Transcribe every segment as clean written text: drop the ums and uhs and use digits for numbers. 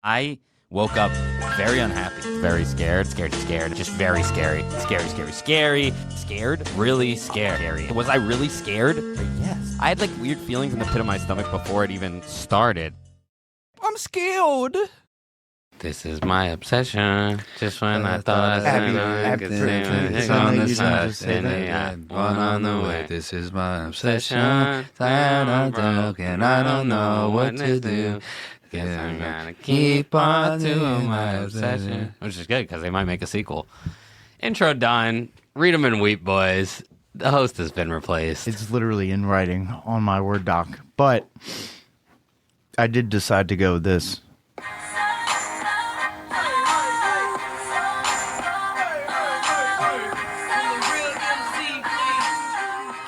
I woke up very unhappy, very scared, just very scary, scared, really scared. Was I really scared? Yes. I had like weird feelings in the pit of my stomach before it even started. I'm scared. This is my obsession. Just when I thought I could say on the side, and one on the way. This is my obsession. Tired of talking, and I don't know what to do. Guess I'm gonna keep on doing my obsession. Which is good because they might make a sequel. Intro done. Read them and weep, boys. The host has been replaced. It's literally in writing on my Word doc. But I did decide to go with this.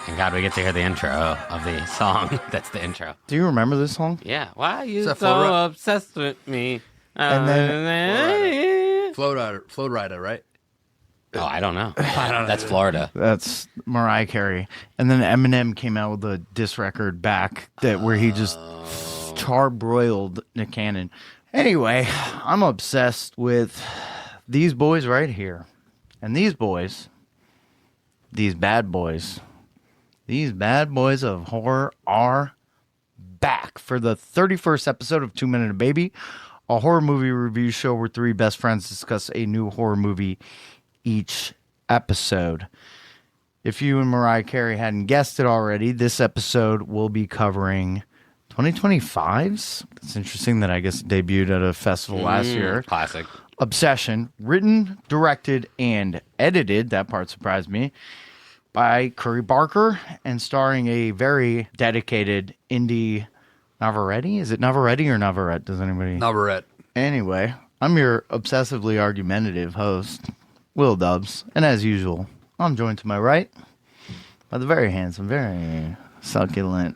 Thank God we get to hear the intro of the song. That's the intro. Do you remember this song? Yeah. Why are you so obsessed with me? And then Flow Rider, right? Oh, I don't know. That's Florida. That's Mariah Carey. And then Eminem came out with a diss record back where he just charbroiled Nick Cannon. Anyway, I'm obsessed with these boys right here. And these boys, these bad boys of horror are back for the 31st episode of 2 Minute a Baby, a horror movie review show where three best friends discuss a new horror movie each episode. If you and Mariah Carey hadn't guessed it already, this episode will be covering 2025's. It's interesting that I guess it debuted at a festival last year. Classic. Obsession, written, directed, and edited, that part surprised me, by Curry Barker and starring a very dedicated Indy Navarrete. Is it Navarrete or Navarrete? Does anybody? Navarrete. Anyway, I'm your obsessively argumentative host, Will Dubs. And as usual, I'm joined to my right by the very handsome, very succulent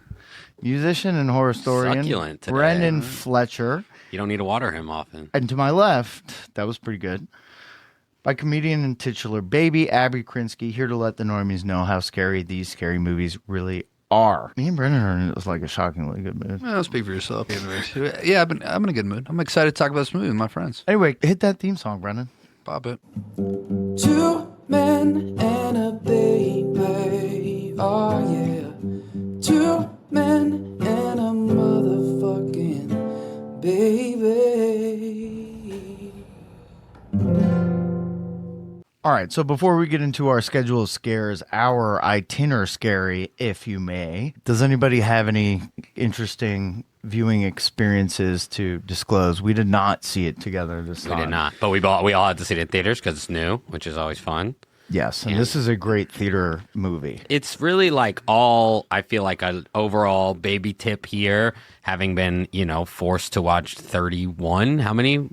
musician and horror historian, Succulent today. Brendan Fletcher. You don't need to water him often. And to my left, that was pretty good, by comedian and titular baby Abby Krinsky, here to let the normies know how scary these scary movies really are. Me and Brendan are in like a shockingly good mood. Well, speak for yourself. Yeah, I'm in a good mood. I'm excited to talk about this movie with my friends. Anyway, hit that theme song, Brendan. Pop it. 2 men and a baby, oh yeah. 2 men and a motherfucking baby. All right, so before we get into our schedule of scares, our itinerary scary, if you may, does anybody have any interesting viewing experiences to disclose? We did not see it together this time. We did not. But we all had to see it in theaters because it's new, which is always fun. Yes, and this is a great theater movie. It's really like I feel like an overall baby tip here, having been, forced to watch 31. How many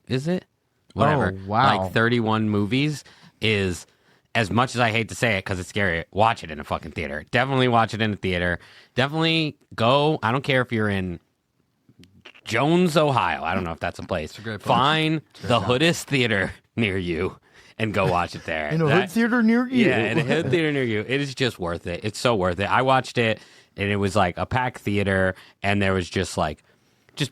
is it? Whatever. Oh, wow. Like 31 movies is, as much as I hate to say it because it's scary, watch it in a fucking theater. Definitely watch it in a theater. Definitely go. I don't care if you're in Jones, Ohio. I don't know if that's a place. It's a great place. Find the hoodest theater near you and go watch it there. In a hood theater near you. Yeah, in a hood theater near you. It is just worth it. It's so worth it. I watched it, and it was like a packed theater, and there was just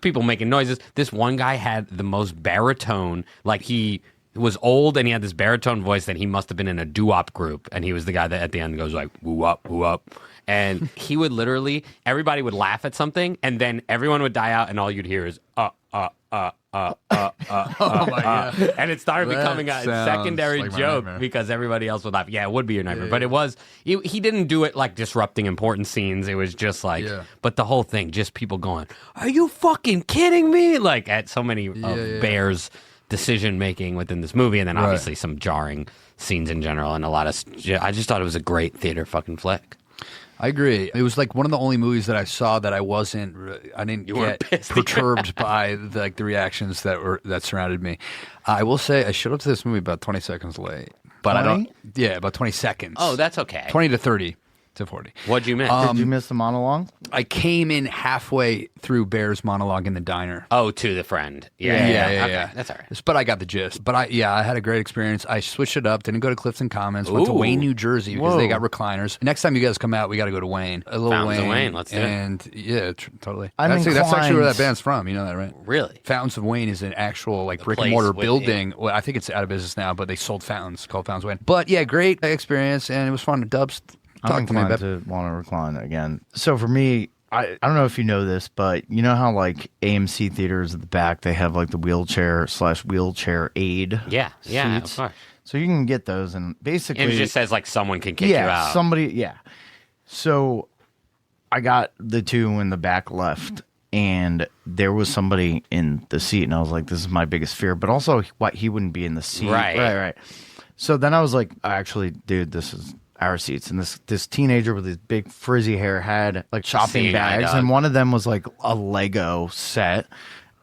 people making noises. This one guy had the most baritone, like he was old, and he had this baritone voice that he must have been in a doo-wop group, and he was the guy that at the end goes like, woo-up, woo-up. And he would literally, everybody would laugh at something, and then everyone would die out, and all you'd hear is, Oh my God. and it started becoming a sounds secondary like my joke nightmare. because everybody else would laugh. Yeah, it would be your nightmare. But it was, he didn't do it like disrupting important scenes. It was just like, but the whole thing, just people going, are you fucking kidding me? Like at so many of Bear's decision making within this movie. And then obviously some jarring scenes in general and a lot of, I just thought it was a great theater fucking flick. I agree. It was like one of the only movies that I saw that I didn't get perturbed by the reactions that surrounded me. I will say I showed up to this movie about 20 seconds late, but 20? I don't. Yeah, about 20 seconds. Oh, that's okay. 20 to 30. to 40. What'd you miss? Did you miss the monologue? I came in halfway through Bear's monologue in the diner. Oh, to the friend. Yeah. Okay, that's all right. But I got the gist. But I had a great experience. I switched it up. Didn't go to Clifton Commons. Went to Ooh. Wayne, New Jersey because they got recliners. Next time you guys come out, we got to go to Wayne. A little Fountains of Wayne. Wayne, let's do it. And yeah, totally. I'm That's actually where that inclined- band's from. You know that, right? Really? Fountains of Wayne is an actual like brick and place mortar with building. Well, I think it's out of business now, but they sold fountains called Fountains of Wayne. But yeah, great experience, and it was fun. Dubs, I'm talk to me inclined about to want to recline again. So for me, I don't know if you know this, but you know how like AMC theaters at the back, they have like the wheelchair/wheelchair aid Yeah, seats. of course. So you can get those, and basically, And it just says like someone can kick you out. somebody, yeah. So I got the two in the back left, and there was somebody in the seat, and I was like, this is my biggest fear. But also, what, he wouldn't be in the seat. Right. So then I was like, actually, dude, this is our seats. And this teenager with his big frizzy hair had like shopping Seeing eye bags, dog. and one of them was like a Lego set.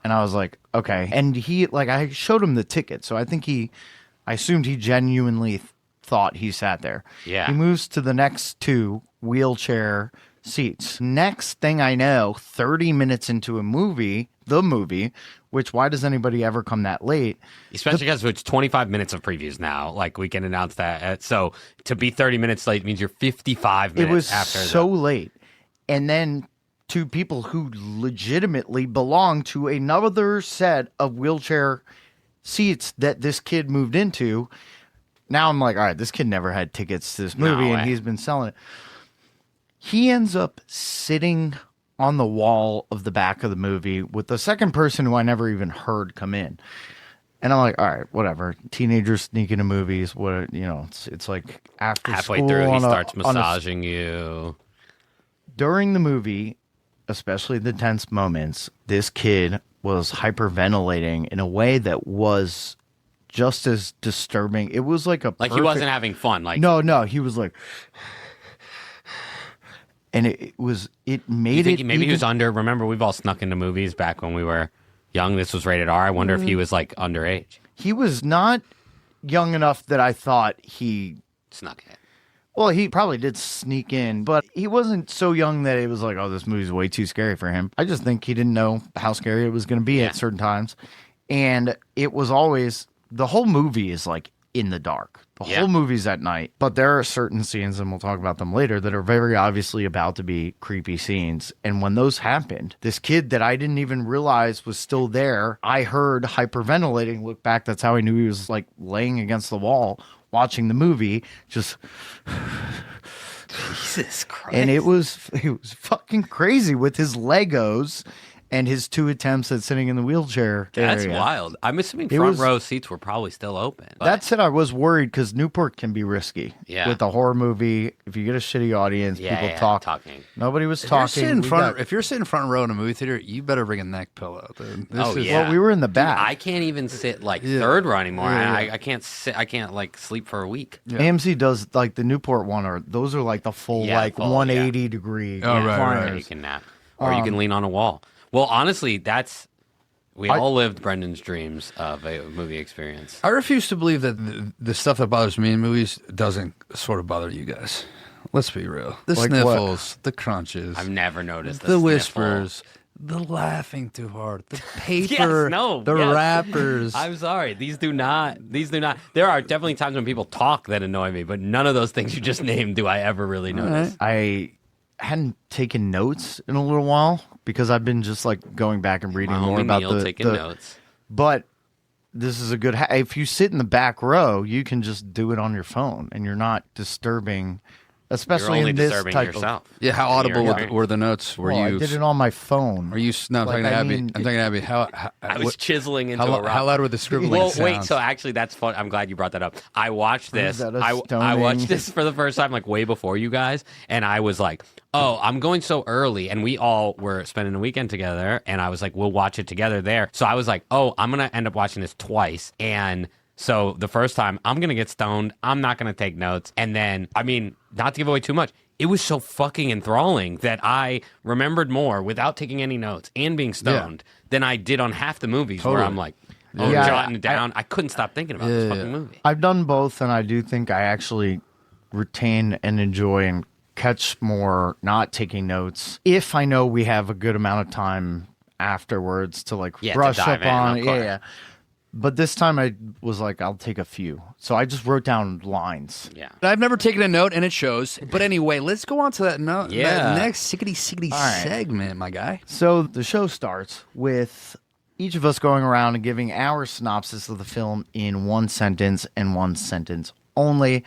And I was like, okay. And he, like, I showed him the ticket, so I think I assumed he genuinely thought he sat there. Yeah. He moves to the next two wheelchair seats. Next thing I know, 30 minutes into the movie, which why does anybody ever come that late? Especially because it's 25 minutes of previews now. Like, we can announce that. So to be 30 minutes late means you're 55 minutes It was after. so late. And then two people who legitimately belong to another set of wheelchair seats that this kid moved into. Now I'm like, all right, this kid never had tickets to this movie, and way. he's been selling it. He ends up sitting on the wall of the back of the movie with the second person who I never even heard come in. And I'm like, all right, whatever. Teenagers sneak into movies. What, you know, it's like after halfway school through, he on a- starts on a- massaging you. During the movie, especially the tense moments, this kid was hyperventilating in a way that was just as disturbing. It was like a Like, he wasn't having fun. Like, no, he was like, and it made you think it maybe he was even- under. Remember, we've all snuck into movies back when we were young. This was rated R. I wonder if he was like underage. He was not young enough that I thought he. Snuck it. Well, he probably did sneak in, but he wasn't so young that it was like, oh, this movie's way too scary for him. I just think he didn't know how scary it was going to be at certain times. And it was always, the whole movie is like in the dark. The whole movie's at night. But there are certain scenes, and we'll talk about them later, that are very obviously about to be creepy scenes. And when those happened, this kid that I didn't even realize was still there, I heard hyperventilating. Look back, that's how I knew he was like laying against the wall watching the movie, just Jesus Christ. and it was fucking crazy with his Legos and his two attempts at sitting in the wheelchair. That's area. wild. I'm assuming It front was- row seats were probably still open. But That said, I was worried because Newport can be risky. Yeah. With a horror movie, if you get a shitty audience, people talking. Nobody was If you're, talking. sitting We front, got- if you're sitting front row in a movie theater, you better bring a neck pillow. Dude. Oh, yeah. Well, we were in the back. I can't even sit like third row anymore. Yeah, I can't sit. I can't like sleep for a week. AMC does like the Newport one, or those are like the full Yeah, like full, 180 degree. Oh, right, Or right. you can nap, or you can lean on a wall. Well, honestly, we all lived Brendan's dreams of a movie experience. I refuse to believe that the stuff that bothers me in movies doesn't sort of bother you guys. Let's be real. The Like sniffles, the crunches, I've never noticed the sniffle. whispers, the laughing too hard, the paper, the yes. wrappers. I'm sorry. These do not. There are definitely times when people talk that annoy me, but none of those things you just named do I ever really notice. I hadn't taken notes in a little while because I've been just like going back and reading My more homie about Neil the taking notes. But this is a good. If you sit in the back row, you can just do it on your phone, and you're not disturbing. You're Especially only in this disturbing type yourself. Yeah, how audible You're- were the notes? Were of. Well, you? I did it on my phone. Are you? No, I'm Like, talking to I Abby. mean, I'm talking to Abby. How I was chiseling into how, a rock. how loud were the scribbling Well, sounds? wait. So actually, that's fun. I'm glad you brought that up. I watched this. that a I stoning? watched this for the first time, like way before you guys, and I was like, "Oh, I'm going so early," and we all were spending a weekend together, and I was like, "We'll watch it together there." So I was like, "Oh, I'm gonna end up watching this twice," and so the first time, I'm gonna get stoned. I'm not gonna take notes, and then, I mean, not to give away too much. It was so fucking enthralling that I remembered more without taking any notes and being stoned than I did on half the movies where Totally. I'm like, Yeah, jotting it down. I couldn't stop thinking about this fucking movie. I've done both, and I do think I actually retain and enjoy and catch more, not taking notes. If I know we have a good amount of time afterwards to like brush dive up in, on of it. course. Yeah. But this time I was like, I'll take a few. So I just wrote down lines. Yeah. I've never taken a note, and it shows. But anyway, let's go on to that note. Yeah. That next sickety right. segment, my guy. So the show starts with each of us going around and giving our synopsis of the film in one sentence and one sentence only,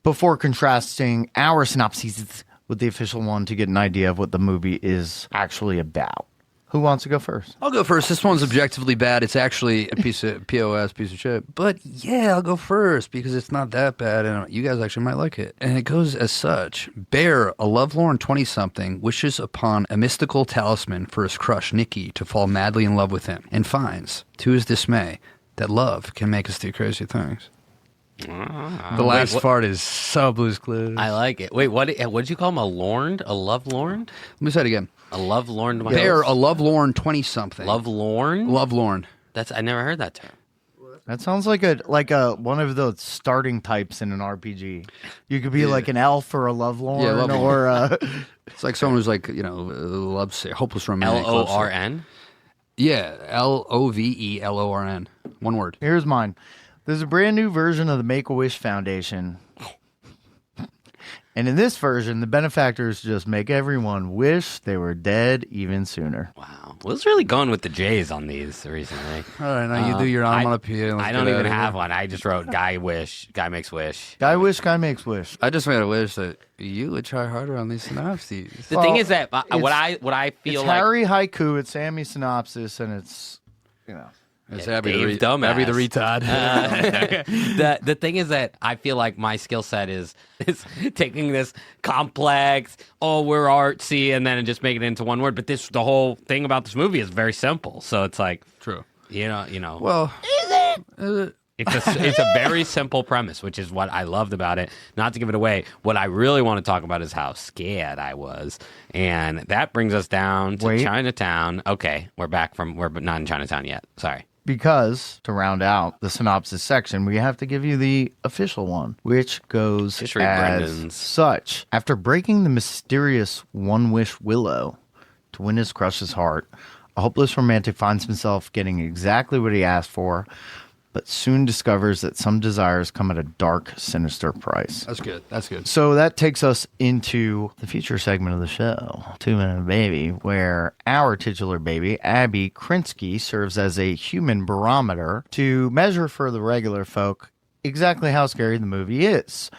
before contrasting our synopses with the official one to get an idea of what the movie is actually about. Who wants to go first? I'll go first. This one's objectively bad. It's actually a piece of POS, piece of shit. But yeah, I'll go first because it's not that bad, and you guys actually might like it. And it goes as such. Bear, a lovelorn 20-something, wishes upon a mystical talisman for his crush, Nikki, to fall madly in love with him, and finds, to his dismay, that love can make us do crazy things. The last part is so Blue's Clues. I like it. Wait, what did you call him? A lorned? A love-lorned? Let me say it again. A love-lorned? Bear, a lovelorn 20-something. Love-lorn? Lovelorn. I never heard that term. That sounds like a one of the starting types in an RPG. You could be like an elf or a lovelorn, Yeah, lovelorn. or It's like someone who's like, loves hopeless romantic. Lorn? Yeah, Lovelorn. One word. here's mine. There's a brand new version of the Make-A-Wish Foundation. And in this version, the benefactors just make everyone wish they were dead even sooner. Wow. Will's really going with the J's on these recently. All right, now you do your onomatopoeia. I don't even have one. I just wrote guy makes wish. Guy wish, guy makes wish. I just made a wish that you would try harder on these synopses. The thing is that what I feel It's like Harry haiku, it's Sammy synopsis, and it's, It's Yeah, Abby Dave the dumbass. Abby the retard. the thing is that I feel like my skill set is taking this complex, we're artsy, and then just making it into one word. But the whole thing about this movie is very simple. So it's like, True. you know. Well, It's a very simple premise, which is what I loved about it. Not to give it away, what I really want to talk about is how scared I was. And that brings us down to Chinatown. Okay, we're not in Chinatown yet. Sorry. Because to round out the synopsis section, we have to give you the official one, which goes Just read as Brendan's. such. After breaking the mysterious one-wish willow to win his crush's heart, a hopeless romantic finds himself getting exactly what he asked for, but soon discovers that some desires come at a dark, sinister price. that's good. That's good. So that takes us into the feature segment of the show, 2 Minute Baby, where our titular baby, Abby Krinsky, serves as a human barometer to measure for the regular folk exactly how scary the movie is.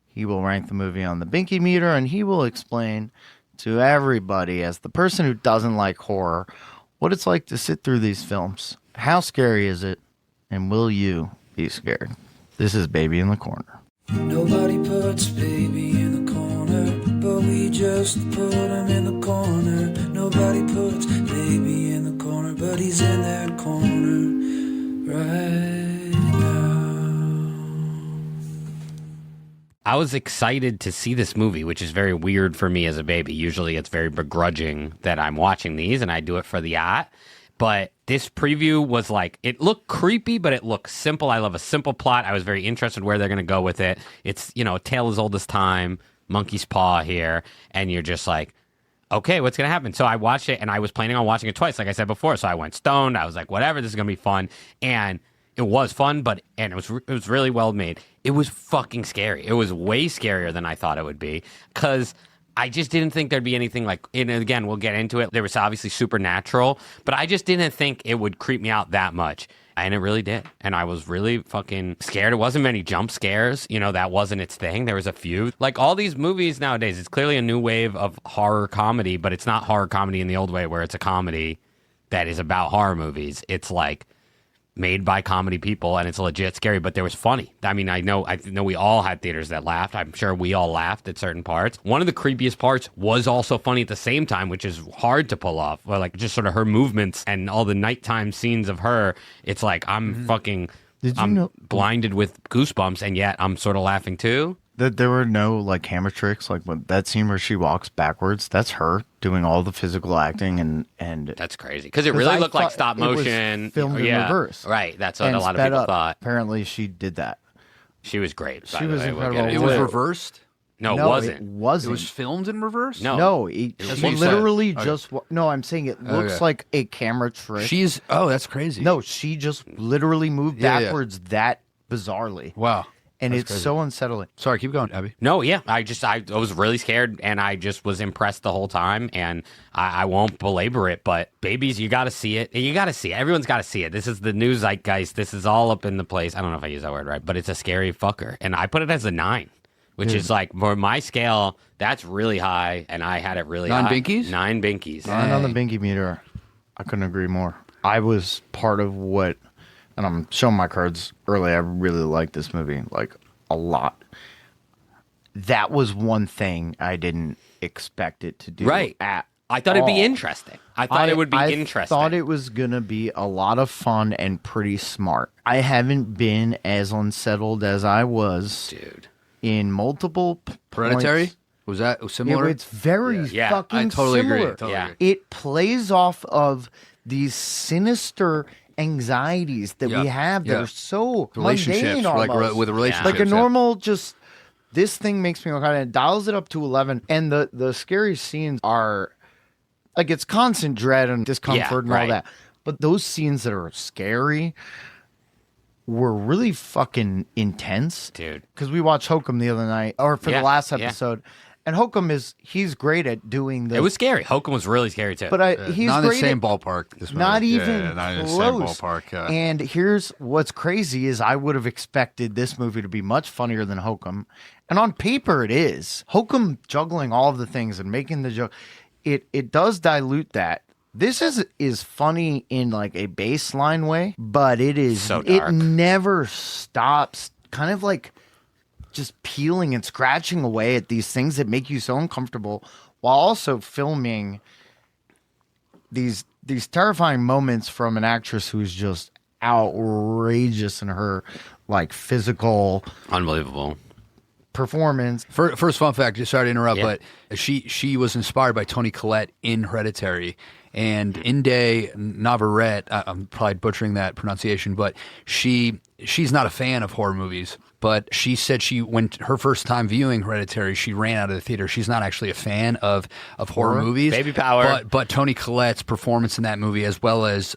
He will rank the movie on the Binkymeter, and he will explain to everybody, as the person who doesn't like horror, what it's like to sit through these films. How scary is it? And will you be scared? This is Baby in the Corner. Nobody puts baby in the corner, but we just put him in the corner. Nobody puts baby in the corner, but he's in that corner right now. I was excited to see this movie, which is very weird for me as a baby. Usually it's very begrudging that I'm watching these, and I do it for the art. But this preview was like, it looked creepy, but it looked simple. I love a simple plot. I was very interested where they're going to go with it. It's, a tale as old as time, monkey's paw here. And you're just like, okay, what's going to happen? So I watched it, and I was planning on watching it twice, like I said before. So I went stoned. I was like, whatever, this is going to be fun. And it was fun, and it was really well made. It was fucking scary. It was way scarier than I thought it would be, because I just didn't think there'd be anything like, and again, we'll get into it. There was obviously supernatural, but I just didn't think it would creep me out that much. And it really did. And I was really fucking scared. It wasn't many jump scares. That wasn't its thing. There was a few. Like all these movies nowadays, it's clearly a new wave of horror comedy, but it's not horror comedy in the old way where it's a comedy that is about horror movies. It's like made by comedy people, and it's legit scary, but there was funny. I mean, I know we all had theaters that laughed. I'm sure we all laughed at certain parts. One of the creepiest parts was also funny at the same time, which is hard to pull off. Well, like just sort of her movements and all the nighttime scenes of her. It's like I'm blinded with goosebumps, and yet I'm sort of laughing too. That there were no like camera tricks, like when that scene where she walks backwards, that's her doing all the physical acting and that's crazy because it really looked like stop motion. It was filmed in reverse, right? That's what and a lot of people thought. Apparently, she did that. She was great. She was incredible. It was reversed. No, it no, wasn't. It wasn't. It was filmed in reverse? No. No, That's she what you literally said. just. No, I'm saying it looks Okay. like a camera trick. That's crazy. No, she just literally moved Yeah, yeah. backwards that bizarrely. Wow. And That's it's crazy. so unsettling. Sorry, keep going, Abby. No, yeah. I was really scared, and I just was impressed the whole time, and I won't belabor it, but babies, you got to see it. You got to see it. Everyone's got to see it. This is the new zeitgeist. This is all up in the place. I don't know if I use that word right, but it's a scary fucker. And I put it as a 9, which is like, for my scale, that's really high, and I had it really 9 high. binkies? 9 binkies. And on the Binkymeter, I couldn't agree more. I was part of what, and I'm showing my cards early. I really like this movie, like a lot. That was one thing I didn't expect it to do. Right. At I thought it'd be all. interesting. I thought it would be interesting. I thought it was going to be a lot of fun and pretty smart. I haven't been as unsettled as I was Dude. in multiple Hereditary? points. Was that Yeah, similar? but it's very Yeah, fucking I totally agree. similar. Totally Yeah. agree. It plays off of these sinister anxieties that Yeah. we have that Yeah. are so Relationships, mundane like almost. with relationships. like a yeah. normal just this thing makes me kind of it dials it up to 11, and the scary scenes are like it's constant dread and discomfort and right. all that, but those scenes that are scary were really fucking intense, Dude. because we watched Hokum the other night, or for Yeah, the last yeah. episode, and Hokum he's great at doing the It was scary. Hokum was really scary, too. but he's not in the great same at, ballpark. This movie. not even yeah, not in the close. same ballpark. Yeah. And here's what's crazy is I would have expected this movie to be much funnier than Hokum. And on paper it is. Hokum juggling all of the things and making the joke. It does dilute that. This is funny in like a baseline way, but it is So it dark. never stops kind of like just peeling and scratching away at these things that make you so uncomfortable while also filming these terrifying moments from an actress who's just outrageous in her like physical Unbelievable. performance. First fun fact, just sorry to interrupt, Yeah. but she was inspired by Toni Collette in Hereditary. And Inde Navarrete, I'm probably butchering that pronunciation, but she's not a fan of horror movies. But she said when her first time viewing Hereditary, she ran out of the theater. She's not actually a fan of horror movies. Baby power. But Toni Collette's performance in that movie, as well as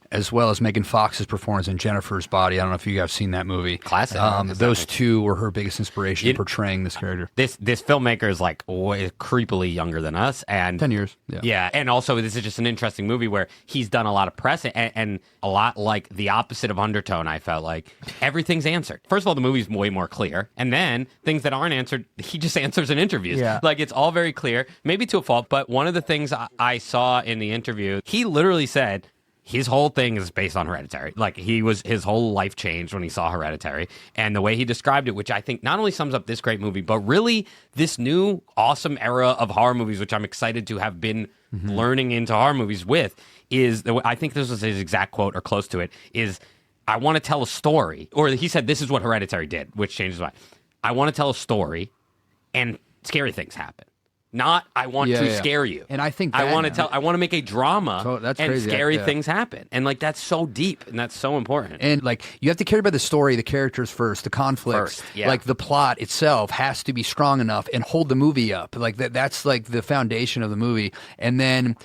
Megan Fox's performance in Jennifer's Body. I don't know if you guys have seen that movie. Classic. Those two were her biggest inspiration in portraying this character. This filmmaker is like way creepily younger than us, and 10 years. Yeah, and also this is just an interesting movie where he's done a lot of press and a lot like the opposite of Undertone. I felt like everything's answered. First of all, the movie's way more clear, and then things that aren't answered, he just answers in interviews. Yeah. Like it's all very clear, maybe to a fault. But one of the things I saw in the interview, he literally said his whole thing is based on Hereditary. Like his whole life changed when he saw Hereditary, and the way he described it, which I think not only sums up this great movie, but really this new awesome era of horror movies, which I'm excited to have been learning into horror movies with, is I think this was his exact quote or close to it, is I want to tell a story, or he said this is what Hereditary did, which changes my. I want to tell a story, and scary things happen. Not I want to scare you, And I think I want to make a drama, So that's and crazy, scary yeah. things happen, and like that's so deep and that's so important. And like you have to care about the story, the characters first, the conflicts. First, yeah. Like the plot itself has to be strong enough and hold the movie up. Like that's like the foundation of the movie. And then,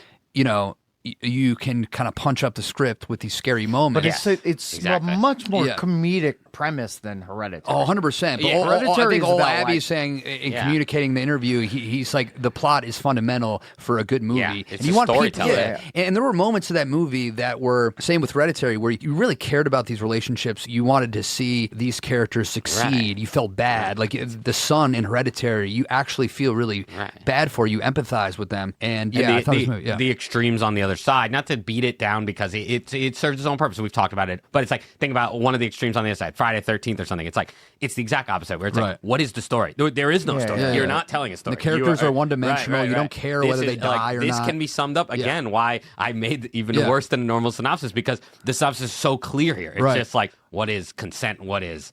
you can kind of punch up the script with these scary moments. But it's exactly. a much more Yeah. comedic premise than Hereditary. Oh, 100%. But Yeah. I Hereditary think is all about, Abby's like- saying in Yeah. communicating the interview, he's like, the plot is fundamental for a good movie. Yeah, it's and a you want people, storytelling. yeah. And there were moments of that movie that were, same with Hereditary, where you really cared about these relationships. You wanted to see these characters succeed. Right. You felt bad. Like the son in Hereditary, you actually feel really Right. bad for. You empathize with them. And yeah, And I thought this movie, the extremes on the other side, not to beat it down because it serves its own purpose. We've talked about it, but it's like, think about one of the extremes on the other side, Friday the 13th or something. It's like, it's the exact opposite where it's Right. like, what is the story? There is no story. yeah, You're yeah. not telling a story. The characters You are one-dimensional. You don't care This whether is they die or this not. can be summed up again why I made even Yeah. worse than a normal synopsis, because the synopsis is so clear here. It's Right. just like, what is consent? What is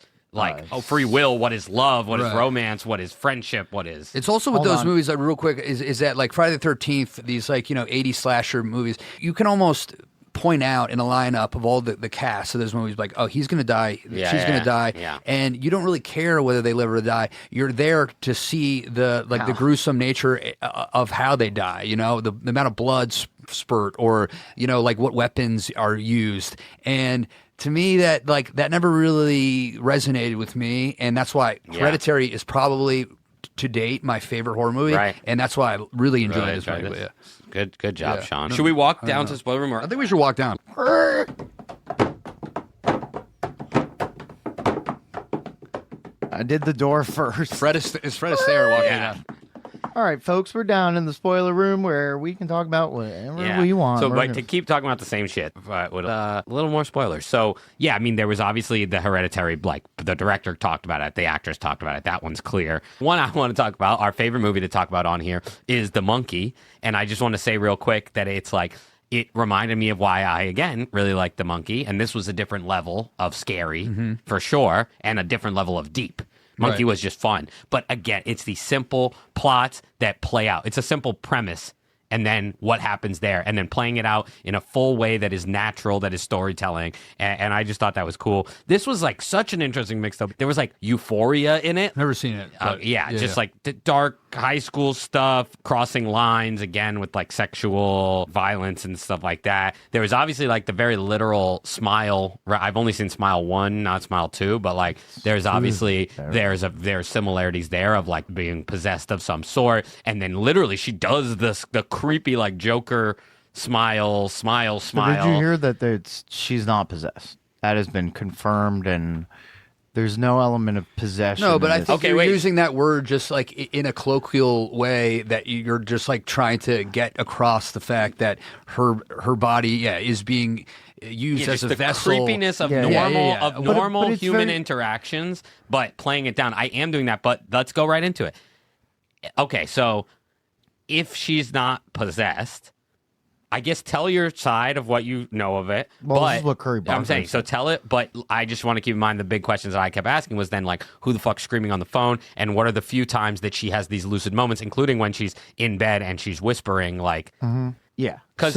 free will? What is love? What is Right. romance? What is friendship? What is It's also with Hold those on. movies, like, real quick, is that like Friday the 13th, these 80 slasher movies, you can almost point out in a lineup of all the cast. So there's one who's like, oh, he's going to die. She's going to die. Yeah. And you don't really care whether they live or die. You're there to see the gruesome nature of how they die, you know, the amount of blood spurt or, you know, like what weapons are used. And to me, that never really resonated with me. And that's why Hereditary is probably to date my favorite horror movie. Right. And that's why I really enjoyed this movie. Yeah. Good job, Sean. Should we walk down to the spoiler room? I think we should walk down. I did the door first. Fred is there walking down. All right, folks, we're down in the spoiler room where we can talk about whatever we want. So, but to keep talking about the same shit, but with a little more spoilers. So, yeah, I mean, there was obviously the Hereditary, like, the director talked about it, the actress talked about it. That one's clear. One I want to talk about, our favorite movie to talk about on here, is The Monkey. And I just want to say real quick that it's like, it reminded me of why I, again, really like The Monkey. And this was a different level of scary, for sure, and a different level of deep. Monkey was just fun. But again, it's these simple plots that play out. It's a simple premise. And then what happens there? And then playing it out in a full way that is natural, that is storytelling. And I just thought that was cool. This was like such an interesting mix up. There was like euphoria in it. Never seen it. Just like dark high school stuff, crossing lines again with like sexual violence and stuff like that. There was obviously like the very literal Smile. I've only seen Smile 1, not Smile 2, but like there's obviously there's similarities there of like being possessed of some sort. And then literally she does the creepy like Joker smile. So did you hear that she's not possessed? That has been confirmed, and there's no element of possession. No, but I think you're using that word just like in a colloquial way that you're just like trying to get across the fact that her body is being used as a the vessel. Creepiness of normal human interactions, but playing it down. I am doing that, but let's go right into it. Okay, so if she's not possessed, I guess tell your side of what you know of it. Well, but this is what Curry Barker I'm saying, so tell it, but I just want to keep in mind the big questions that I kept asking was then like, who the fuck's screaming on the phone? And what are the few times that she has these lucid moments, including when she's in bed and she's whispering like... Yeah. Because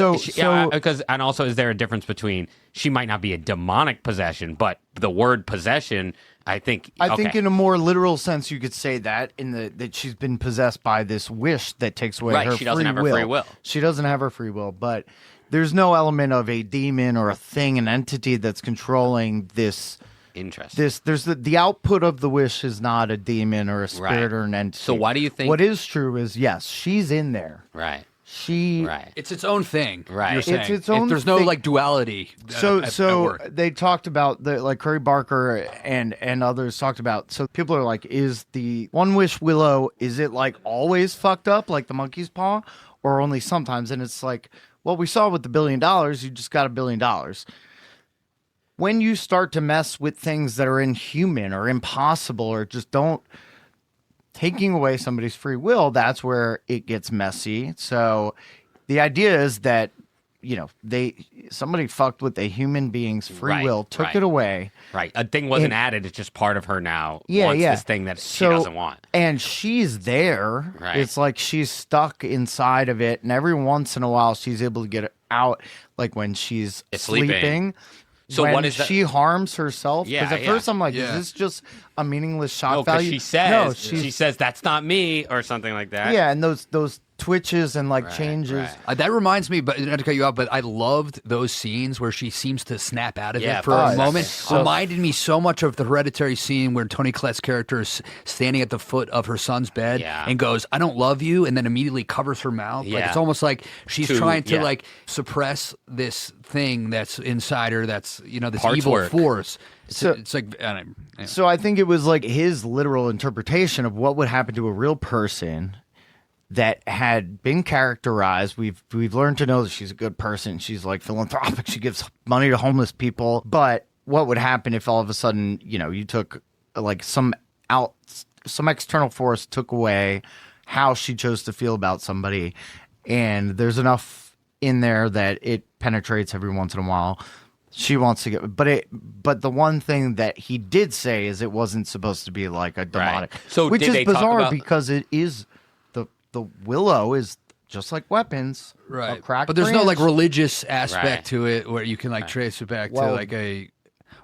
and also, is there a difference between she might not be a demonic possession, but the word possession, I think in a more literal sense, you could say that that she's been possessed by this wish that takes away her free will. She doesn't have her free will. She doesn't have her free will, but there's no element of a demon or a thing, an entity that's controlling this. Interesting. There's the output of the wish is not a demon or a spirit or an entity. So why do you think what is true is yes, she's in there. Right. It's its own thing. Right. It's its own There's thing. no like duality. So they talked about like Curry Barker and others talked about. So people are like, is the One Wish Willow, is it like always fucked up like the monkey's paw, or only sometimes? And it's like, well, we saw with the $1 billion, you just got $1 billion. When you start to mess with things that are inhuman or impossible or just don't. Taking away somebody's free will, that's where it gets messy. So the idea is that, you know, somebody fucked with a human being's free will, took it away. Right. A thing wasn't added. It's just part of her now. Wants this thing that she doesn't want. And she's there. Right. It's like she's stuck inside of it. And every once in a while, she's able to get it out, like when she's sleeping. So when what is she harms herself? Because at first I'm like, is this just a meaningless shock value? She says that's not me or something like that. Yeah, and those twitches and like changes. That reminds me, but not to cut you off, but I loved those scenes where she seems to snap out of it for a moment. Reminded me so much of the Hereditary scene where Toni Collette's character is standing at the foot of her son's bed and goes, "I don't love you," and then immediately covers her mouth. Like, it's almost like she's trying to like suppress this thing that's inside her. That's this evil force. It's like, So I think it was like his literal interpretation of what would happen to a real person that had been characterized. We've learned to know that she's a good person. She's like philanthropic. She gives money to homeless people. But what would happen if all of a sudden, you took like some external force took away how she chose to feel about somebody, and there's enough in there that it penetrates every once in a while. She wants to get, but the one thing that he did say is it wasn't supposed to be like a demonic, So which did is they talk bizarre about... because it is the willow is just like weapons, a cracked but there's no like branch- religious aspect Right. to it where you can like trace it back to Well- like a.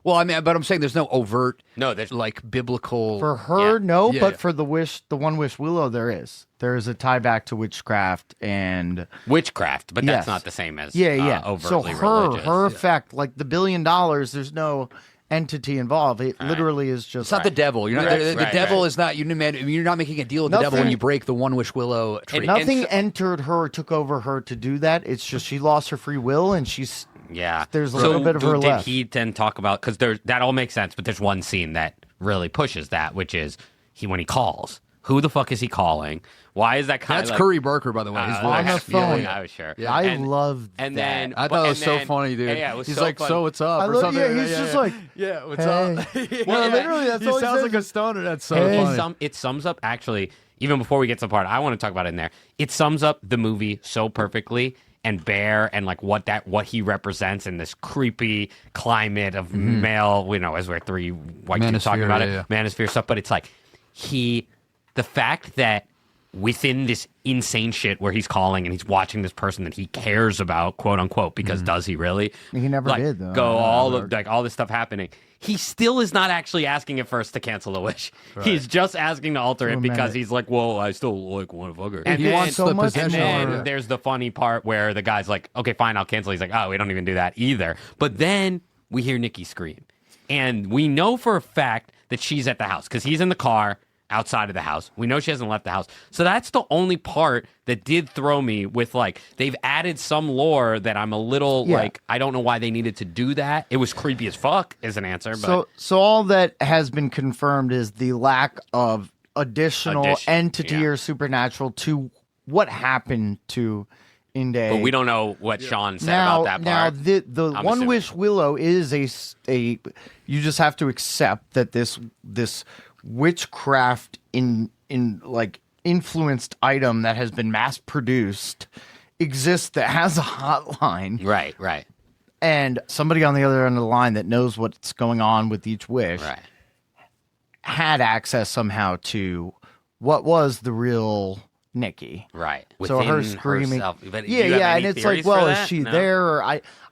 Well, I mean, but I'm saying there's no overt, No, there's like biblical. For her, Yeah. no, Yeah, but yeah. for the one wish willow, there is. There is a tie back to witchcraft and witchcraft, but that's Yes. not the same as so overtly her religious. effect, like the $1 billion, there's no entity involved. It literally is just It's not the devil. You're not, the Right, devil right. is not. You're not making a deal with the devil when Nothing- you break the one wish willow tree. nothing so- entered her or took over her to do that. It's just she lost her free will and she's Yeah, There's a little bit of her did left. he then talk about because that all makes sense, but there's one scene that really pushes that, which is when he calls. Who the fuck is he calling? Why is that kind That's of Curry Barker, by the way. His on voice. the phone. I was sure. I And- love and that. then I but- thought it was and so then- funny, dude. Yeah, it was He's so like, funny. "So what's up?" I or love- something. yeah, he's just like, "Yeah, what's hey. up?" Well, literally, that's he all he sounds says like a is, stoner. That's so "Hey." funny. It sums up actually. Even before we get to the part, I want to talk about it in there. It sums up the movie so perfectly, and Bear and like what he represents in this creepy climate of male. As we're three white dudes talking Manosphere, about yeah. it, manosphere stuff. But it's like the fact that within this insane shit where he's calling and he's watching this person that he cares about, quote unquote, because does he really? He never Like, did, though. Go I all never- of like all this stuff happening. He still is not actually asking at first to cancel the wish. He's just asking to alter it because amend it. he's like, well, I still like want to fuck her. He wants so the much And possession. then more. over it. there's the funny part where the guy's like, okay, fine, I'll cancel. He's like, oh, we don't even do that either. But then we hear Nikki scream. And we know for a fact that she's at the house because he's in the car outside of the house. We know she hasn't left the house. So that's the only part that did throw me with like, they've added some lore that I'm a little like, I don't know why they needed to do that. It was creepy as fuck is an answer. But So all that has been confirmed is the lack of additional entity yeah. or supernatural to what happened to Inde. But we don't know what Sean said now, about that now part. the I'm One assuming. Wish Willow is a you just have to accept that this witchcraft in like influenced item that has been mass produced exists that has a hotline Right. and somebody on the other end of the line that knows what's going on with each wish Right. had access somehow to what was the real Nikki. Right. So her Within screaming, herself. But do yeah, you have yeah, any and it's like, theories for well, is that? she No? there? Or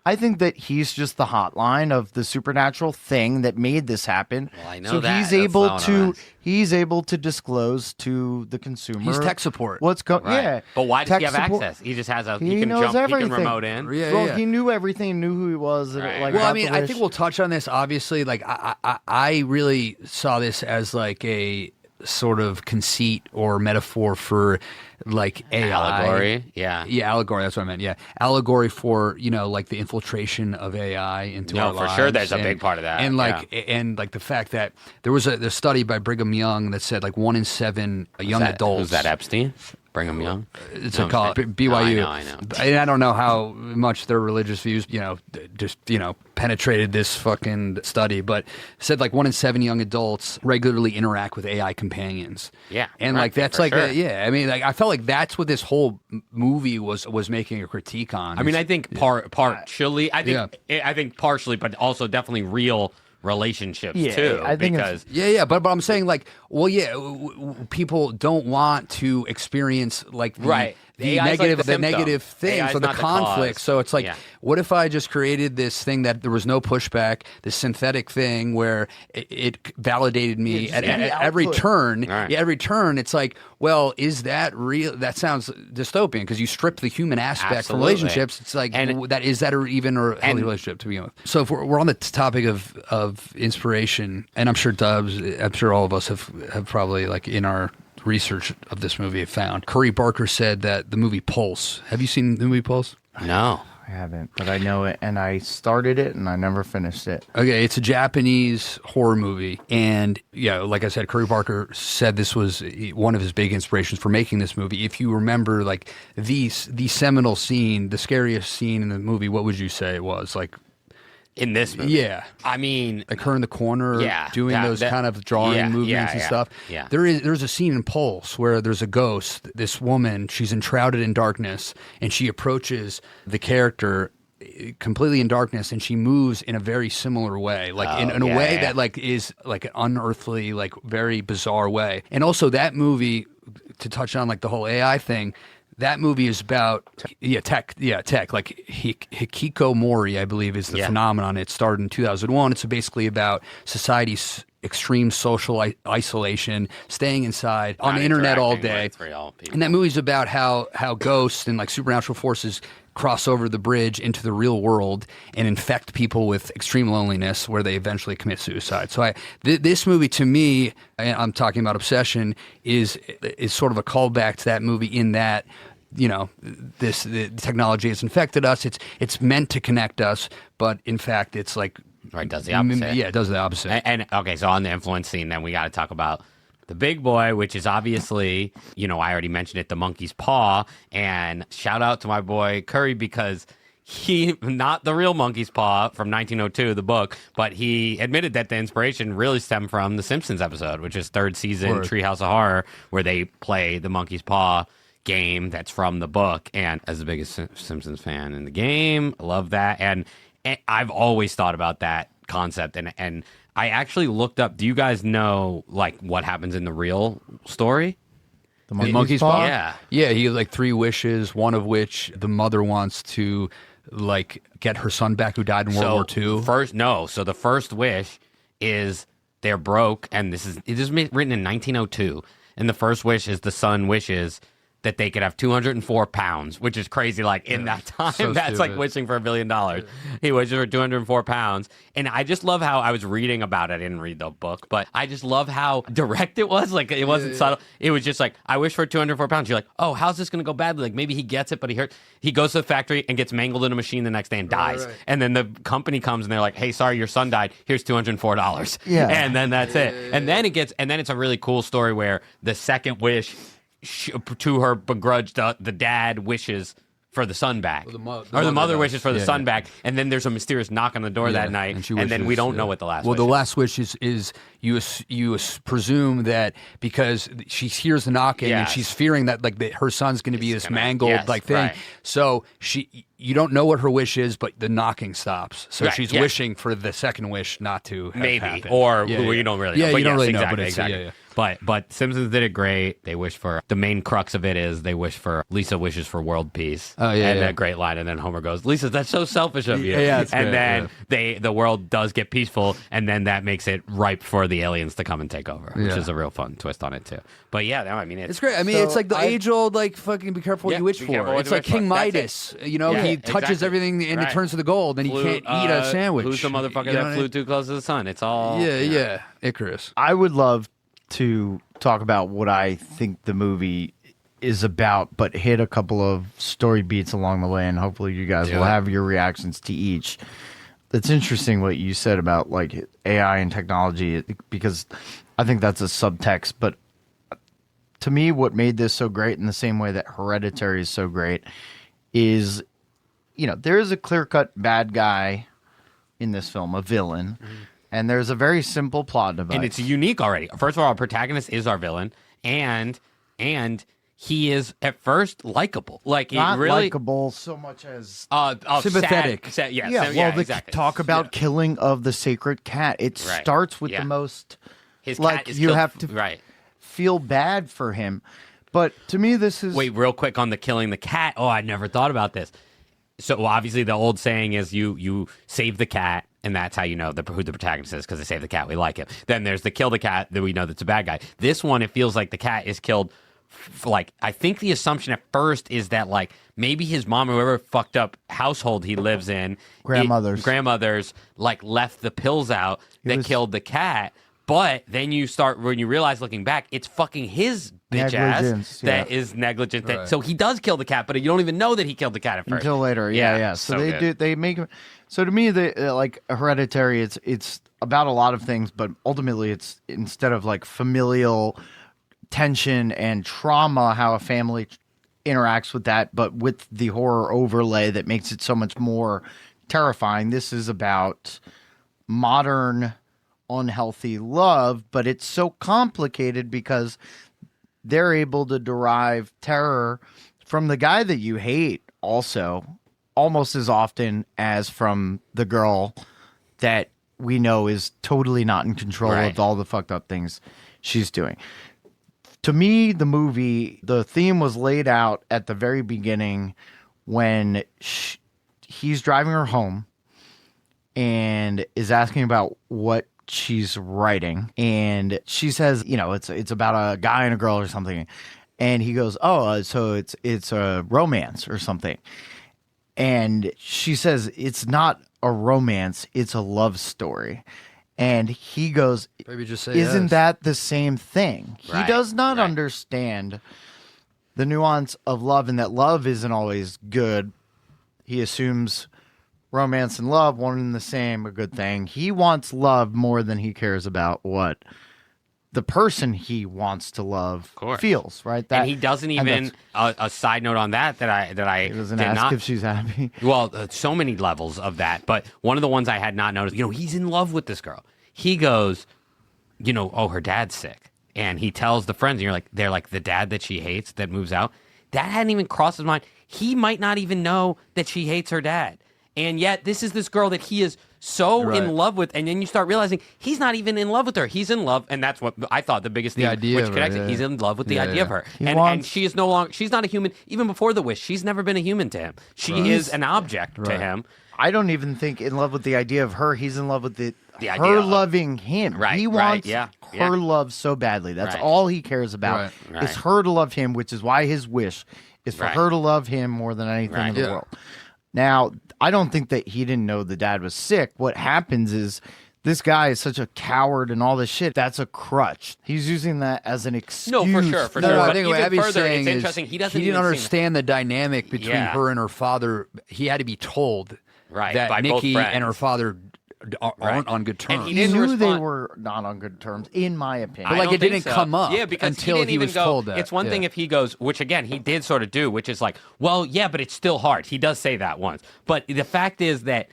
I think that he's just the hotline of the supernatural thing that made this happen. Well, I know so that. he's That's able not what I'm to asking. he's able to disclose to the consumer. He's tech support. What's going? Right. Yeah, But why does tech he have support. access? He just has a. He can knows jump. He everything. can remote in. Yeah, Well, yeah. he knew everything, knew who he was. And, Right. like, Well, I got mean, the I wish. think we'll touch on this. Obviously, like I really saw this as like a sort of conceit or metaphor for like AI. Allegory. Yeah. Yeah, allegory. That's what I meant. Yeah, allegory for like the infiltration of AI into No, our for lives. sure there's a big part of that, and like the fact that there was a study by Brigham Young that said like 1 in 7 young adults. Who's that? Epstein? Brigham Young. It's No, a college, I'm BYU. No, I know. And I don't know how much their religious views, just penetrated this fucking study, but said like 1 in 7 young adults regularly interact with AI companions. Yeah, and right, like that's for like sure. I mean, like I felt like that's what this whole movie was making a critique on. I mean, I think partially. I think partially, but also definitely real relationships Yeah, too. I think because Yeah, but I'm saying like, well, yeah, people don't want to experience like the, Right. the AI 's like negative, the the symptom. negative things AI 's or the not the conflict. cause. So it's like, Yeah. what if I just created this thing that there was no pushback, this synthetic thing where it validated me Yeah, at just any every output. turn? Right. Yeah, every turn, it's like, well, is that real? That sounds dystopian because you strip the human aspect Absolutely. from relationships. It's like, And- is that even a healthy relationship to begin with? So if we're on the topic of inspiration, and I'm sure I'm sure all of us have probably like in our research of this movie have found. Curry Barker said that the movie Pulse. Have you seen the movie Pulse? no. I haven't, but I know it, and I started it, and I never finished it. Okay, it's a Japanese horror movie, and like I said, Curry Barker said this was one of his big inspirations for making this movie. If you remember, like the seminal scene, the scariest scene in the movie, what would you say it was? Like, In this movie, yeah. I mean, Like her in the corner, Yeah, doing those kind of drawing movements and stuff. yeah. There's a scene in Pulse where there's a ghost. This woman, she's enshrouded in darkness, and she approaches the character completely in darkness, and she moves in a very similar way, like in a way that like is like an unearthly, like very bizarre way. And also that movie, to touch on like the whole AI thing, That movie is about tech. Like hikikomori, I believe, is the phenomenon. It started in 2001. It's basically about society's extreme social isolation, staying inside on the internet all day. And that movie's about how ghosts and like supernatural forces cross over the bridge into the real world and infect people with extreme loneliness, where they eventually commit suicide. So this movie, to me, I'm talking about Obsession, is sort of a callback to that movie in that, the technology has infected us. It's meant to connect us, but in fact, it's like, right, does the opposite. Yeah, it does the opposite. And okay, so on the influence scene, then we got to talk about the big boy, which is obviously, I already mentioned it, the monkey's paw. And shout out to my boy Curry, because he, not the real monkey's paw from 1902, the book, but he admitted that the inspiration really stemmed from the Simpsons episode, which is third season Treehouse of Horror, where they play the monkey's paw game that's from the book. And as the biggest Simpsons fan in the game, I love that. And I've always thought about that concept, and I actually looked up. Do you guys know like what happens in the real story? The monkey's paw? Yeah. He had like 3 wishes, one of which the mother wants to like get her son back who died in World War II. So the first wish is they're broke, and it is written in 1902, and the first wish is the son wishes that they could have 204 pounds, which is crazy. Like in that time, so that's stupid. like wishing for $1 billion. He wishes for 204 pounds. And I just love how I was reading about it. I didn't read the book, but I just love how direct it was. Like it wasn't subtle. It was just like, I wish for 204 pounds. You're like, oh, how's this going to go badly? Like maybe he gets it, but he goes to the factory and gets mangled in a machine the next day and dies. Right. And then the company comes and they're like, hey, sorry, your son died. Here's $204. Yeah. And then that's it. And then it's a really cool story where the second wish, to her begrudge, the dad wishes for the son back, or the mother wishes for the son back, and then there's a mysterious knock on the door that night, and then we don't know what the last. Well, wish the is. last wish is you presume that because she hears the knocking and she's fearing that like her son's going to be this mangled thing, right. So you don't know what her wish is, but the knocking stops. So she's wishing for the second wish not to have happen. Or you don't really know. Yeah, but you don't really exactly, know, but exactly. But Simpsons did it great. They wish for the main crux of it is they wish for Lisa wishes for world peace. Oh yeah, and that great line. And then Homer goes, "Lisa, that's so selfish of you." Yeah, it's and great, then the world does get peaceful, and then that makes it ripe for the aliens to come and take over, which is a real fun twist on it too. But yeah, no, I mean it's great. I mean, it's like the age-old like fucking be careful what you wish for. It's like King Midas. He touches everything and it turns to the gold, and he can't eat a sandwich. Who's the motherfucker that flew too close to the sun? It's all Icarus. I would love to talk about what I think the movie is about, but hit a couple of story beats along the way, and hopefully you guys will have your reactions to each. It's interesting what you said about like AI and technology, because I think that's a subtext, but to me what made this so great in the same way that Hereditary is so great is, there is a clear-cut bad guy in this film, a villain. Mm-hmm. And there's a very simple plot device. And it's unique already. First of all, our protagonist is our villain, and he is at first likable. Like not really likable so much as sympathetic. Sad, talk about killing of the sacred cat. It starts with the most his like cat is you killed, have to feel bad for him. But to me, this is real quick on the killing the cat. Oh, I never thought about this. So obviously, the old saying is you save the cat. And that's how you know who the protagonist is, because they save the cat. We like it. Then there's the kill the cat that we know that's a bad guy. This one, it feels like the cat is killed. I think the assumption at first is that like maybe his mom or whoever fucked up household he lives in, grandmothers like left the pills out that killed the cat. But then when you realize looking back, it's fucking his bitch ass that is negligent. So he does kill the cat, but you don't even know that he killed the cat at first. Until later, yeah. So they make him. So to me, like Hereditary, it's about a lot of things, but ultimately it's instead of like familial tension and trauma, how a family interacts with that, but with the horror overlay that makes it so much more terrifying. This is about modern unhealthy love, but it's so complicated because they're able to derive terror from the guy that you hate also almost as often as from the girl that we know is totally not in control of all the fucked up things she's doing. To me, the movie, the theme was laid out at the very beginning when he's driving her home and is asking about what she's writing, and she says, it's about a guy and a girl or something, and he goes, so it's a romance or something, and she says it's not a romance, it's a love story. And he goes, Maybe just say isn't yes. that the same thing? Right, He does not right. understand the nuance of love, and that love isn't always good. He assumes romance and love, one and the same, a good thing. He wants love more than he cares about what the person he wants to love course. feels, right? And he doesn't and even a side note on that I he doesn't did ask not if she's happy. Well, so many levels of that, but one of the ones I had not noticed, he's in love with this girl. He goes, her dad's sick. And he tells the friends, and they're like, the dad that she hates that moves out. That hadn't even crossed his mind. He might not even know that she hates her dad. And yet, this is this girl that he is so in love with. And then you start realizing he's not even in love with her. He's in love. And that's what I thought the biggest thing, idea which of her, connects it. yeah. He's in love with the idea of her. He And wants- she is no longer, she's not a human. Even before the wish, she's never been a human to him. She is an object to him. I don't even think in love with the idea of her. He's in love with the idea her of- loving him. Right, he right, wants yeah, her yeah. love so badly. That's Right. all he cares about. Right. Is her to love him, which is why his wish is for Right. her to love him more than anything Right. in the Yeah. world. Now, I don't think that he didn't know the dad was sick. What happens is this guy is such a coward and all this shit. That's a crutch. He's using that as an excuse. No, for sure, for No, sure. I But think what even Abby's further, saying it's is interesting. He doesn't didn't even seem- understand the dynamic between Yeah. her and her father. He had to be told Right, that by both Nikki friends. and her father aren't Right. on good terms. And he He didn't knew they respond- were not on good terms, in my opinion. But, like, I don't it think didn't so. come up yeah, because until he, didn't he even was go, told that. It's one Yeah. thing if he goes, which again he did sort of do, which is like, well, yeah, but it's still hard. He does say that once, but the fact is that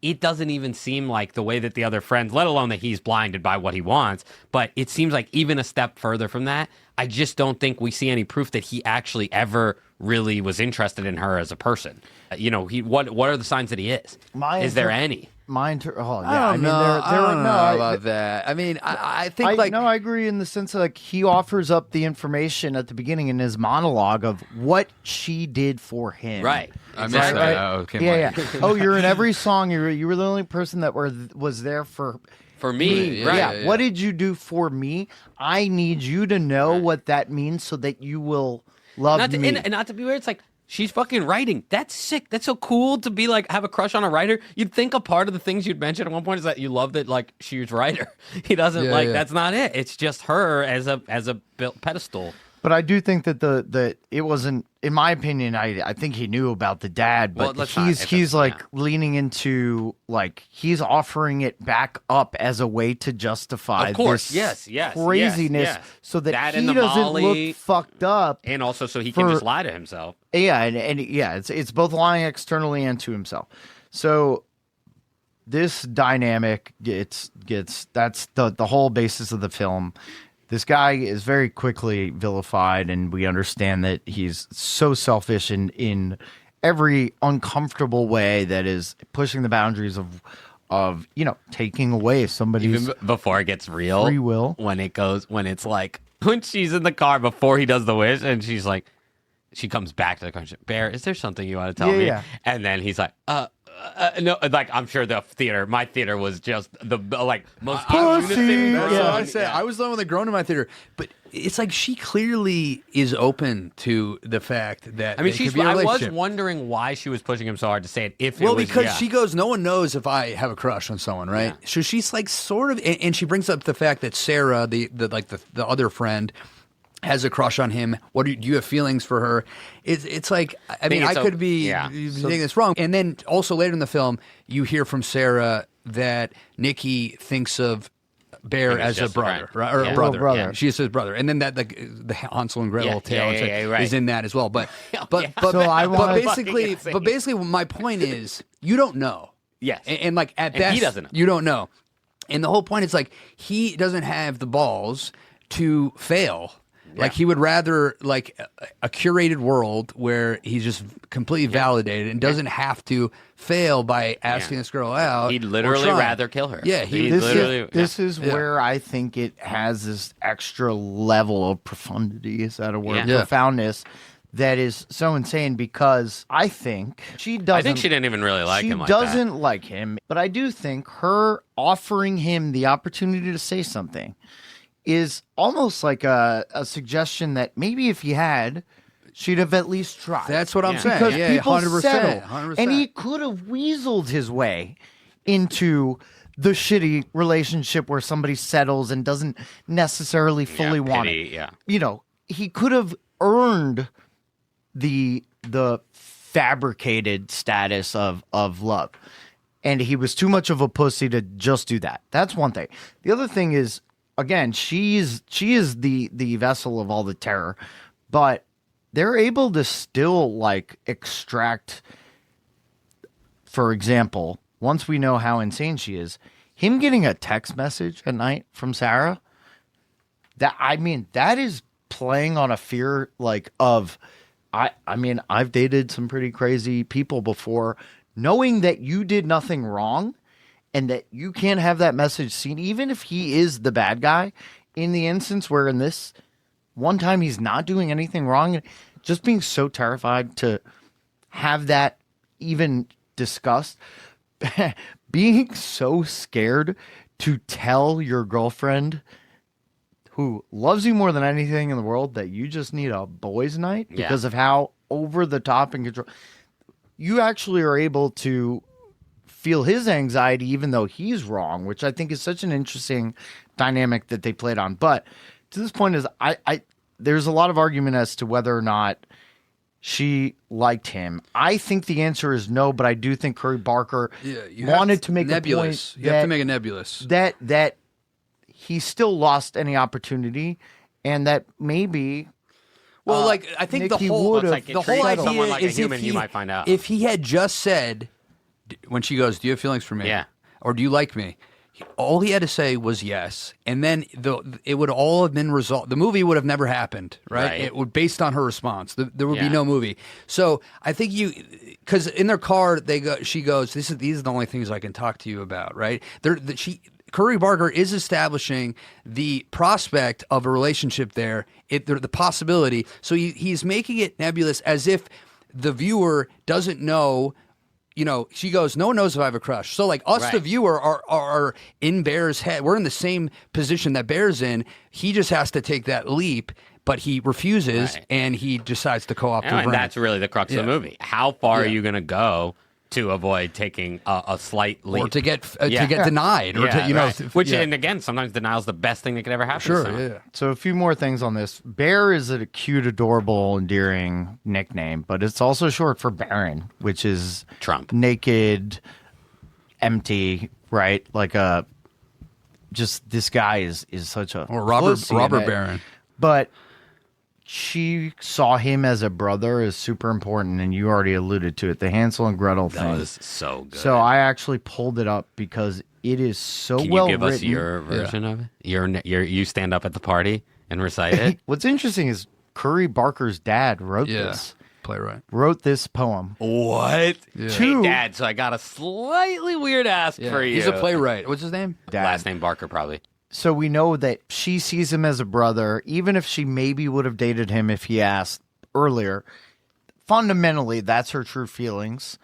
it doesn't even seem like the way that the other friends, let alone that he's blinded by what he wants, but it seems like even a step further from that, I just don't think we see any proof that he actually ever really was interested in her as a person. What are the signs that he is? Is there any? I I mean, don't know. I don't know about that. I mean, I think I agree in the sense of like he offers up the information at the beginning in his monologue of what she did for him. Right. I missed Exactly. that. Oh, okay, Yeah, Mike. yeah. Oh, you're in every song. You were the only person that was there for For me, right. Yeah. What did you do for me? I need you to know what that means so that you will love Not to, me. and not to be weird, it's like she's fucking writing. That's sick. That's so cool to be like have a crush on a writer. You'd think a part of the things you'd mentioned at one point is that you love that like she's a writer. He doesn't Yeah. that's not it. It's just her as a built pedestal. But I do think that the it wasn't, in my opinion. I think he knew about the dad, Well, but let's not- he's if he's it's- like yeah. leaning into like he's offering it back up as a way to justify Of course, this yes, craziness, yes. so that That he and the doesn't Molly- look fucked up. And also so he can For- just lie to himself. Yeah, and yeah, it's both lying externally and to himself. So this dynamic gets that's the whole basis of the film. This guy is very quickly vilified, and we understand that he's so selfish in every uncomfortable way that is pushing the boundaries of taking away somebody's Even before it gets real. free will. When it's like when she's in the car before he does the wish and she's like she comes back to the car and she's, Bear, is there something you want to tell me? Yeah. And then he's like, no, like I'm sure my theater was just the like most Pussy! unison That's Yeah, what I said. I was the one with the groan in my theater, but it's like she clearly is open to the fact that I mean, they could be a I was relationship. wondering why she was pushing him so hard to say it. If Well, it was, because yeah. she goes, no one knows if I have a crush on someone, right? Yeah. So she's like sort of, and she brings up the fact that Sarah, the other friend, has a crush on him. Do you have feelings for her? It's like, I mean, I it's could be yeah. saying this wrong. And then also later in the film, you hear from Sarah that Nikki thinks of Bear Like it's as a just a brother, friend. right? Or Yeah. a brother. Brother. Yeah. She says brother, and then that the Hansel and Gretel Yeah, tale yeah, right. is in that as well. But Yeah. but So I wanna- basically, Fucking but basically, my point is, you don't know. Yes. And like at And best, he doesn't know. you don't know. And the whole point is like he doesn't have the balls to fail Like he would rather like a curated world where he's just completely validated and doesn't have to fail by asking this girl out. He'd literally rather kill her. Yeah, this is where I think it has this extra level of profundity. Is that a word? Yeah. Profoundness. That is so insane because I think she doesn't. I think she didn't even really like him. She doesn't like him, but I do think her offering him the opportunity to say something is almost like a suggestion that maybe if he had, she'd have at least tried. That's what I'm saying. Because Yeah, people 100%, settle, 100%. and he could have weaseled his way into the shitty relationship where somebody settles and doesn't necessarily fully want it. Yeah. You know, he could have earned the fabricated status of love, and he was too much of a pussy to just do that. That's one thing. The other thing is, again, she is the vessel of all the terror, but they're able to still like extract, for example, once we know how insane she is, him getting a text message at night from Sarah, that is playing on a fear like of I mean, I've dated some pretty crazy people before, knowing that you did nothing wrong and that you can't have that message seen, even if he is the bad guy, in the instance where in this one time he's not doing anything wrong, just being so terrified to have that even discussed, being so scared to tell your girlfriend who loves you more than anything in the world that you just need a boys' night because of how over the top and control. You actually are able to feel his anxiety even though he's wrong, which I think is such an interesting dynamic that they played on. But to this point is I there's a lot of argument as to whether or not she liked him. I think the answer is no, but I do think Curry Barker wanted to make nebulous. a point. You have to make it nebulous. That he still lost any opportunity, and that maybe. Well, like I think Nikki the whole would've idea someone like a is human, if you might find out. If he had just said, when she goes, "Do you have feelings for me?" Yeah. Or do you like me? All he had to say was yes, and then it would all have been resolved. The movie would have never happened, right? It would based on her response. There would be no movie. So I think because in their car she goes, these are the only things I can talk to you about, right? Curry Barker is establishing the prospect of a relationship there, the possibility. So he's making it nebulous as if the viewer doesn't know. You know, she goes, no one knows if I have a crush. So, like, us, the viewer, are in Bear's head. We're in the same position that Bear's in. He just has to take that leap, but he refuses, and he decides to co-opt her brain. And that's really the crux of the movie. How far are you going to go to avoid taking a slight leap? Or to get denied. Or Which, and again, sometimes denial is the best thing that could ever happen. Sure, So a few more things on this. Bear is a cute, adorable, endearing nickname, but it's also short for barren, which is Trump. Naked, empty, right? Like just this guy is such a Or Robert Barron. But she saw him as a brother as super important, and you already alluded to it, the Hansel and Gretel thing. That was so good. So I actually pulled it up because it is so Can well you give written. us your version of it? You stand up at the party and recite it? What's interesting is Curry Barker's dad wrote this. Playwright. Wrote this poem. What? Yeah. Hey, Dad, so I got a slightly weird ask for you. He's a playwright. What's his name? Dad. Last name Barker, probably. So we know that she sees him as a brother, even if she maybe would have dated him if he asked earlier. Fundamentally, that's her true feelings.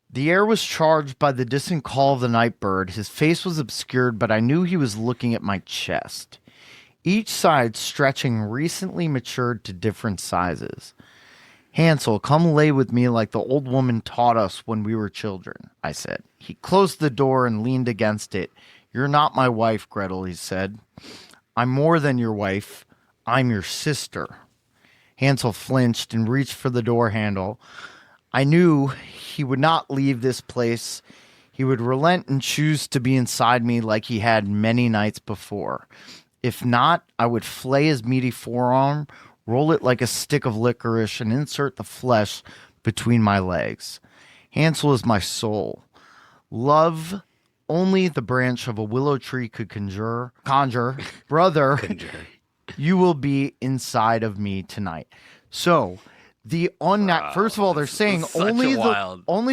The air was charged by the distant call of the night bird. His face was obscured, but I knew he was looking at my chest. Each side stretching recently matured to different sizes. Hansel, come lay with me like the old woman taught us when we were children, I said. He closed the door and leaned against it. You're not my wife, Gretel, he said. I'm more than your wife. I'm your sister. Hansel flinched and reached for the door handle. I knew he would not leave this place. He would relent and choose to be inside me like he had many nights before. If not, I would flay his meaty forearm, roll it like a stick of licorice, and insert the flesh between my legs. Hansel is my soul. Love only the branch of a willow tree could conjure. Brother, you will be inside of me tonight. So the first of all, they're saying only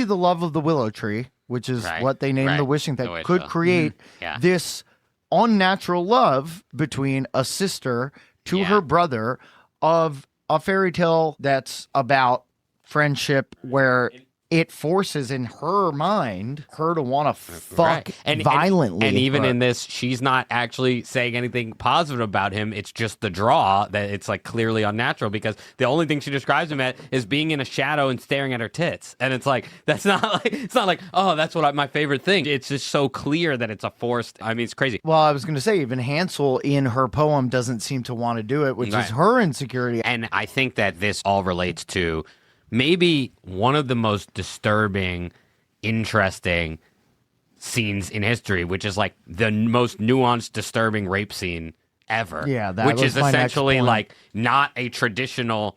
the love of the willow tree, which is what they named the wishing thing, could create this unnatural love between a sister to her brother of a fairy tale that's about friendship, where it forces in her mind her to want to fuck violently. And even in this, she's not actually saying anything positive about him. It's just the draw that it's like clearly unnatural, because the only thing she describes him at is being in a shadow and staring at her tits. And it's like, that's not like, it's not like, oh, that's what my favorite thing. It's just so clear that it's a forced, I mean, it's crazy. Well, I was going to say, even Hansel in her poem doesn't seem to want to do it, which is her insecurity. And I think that this all relates to maybe one of the most disturbing, interesting scenes in history, which is like the most nuanced, disturbing rape scene ever. Yeah, that which was is my essentially next point. like not a traditional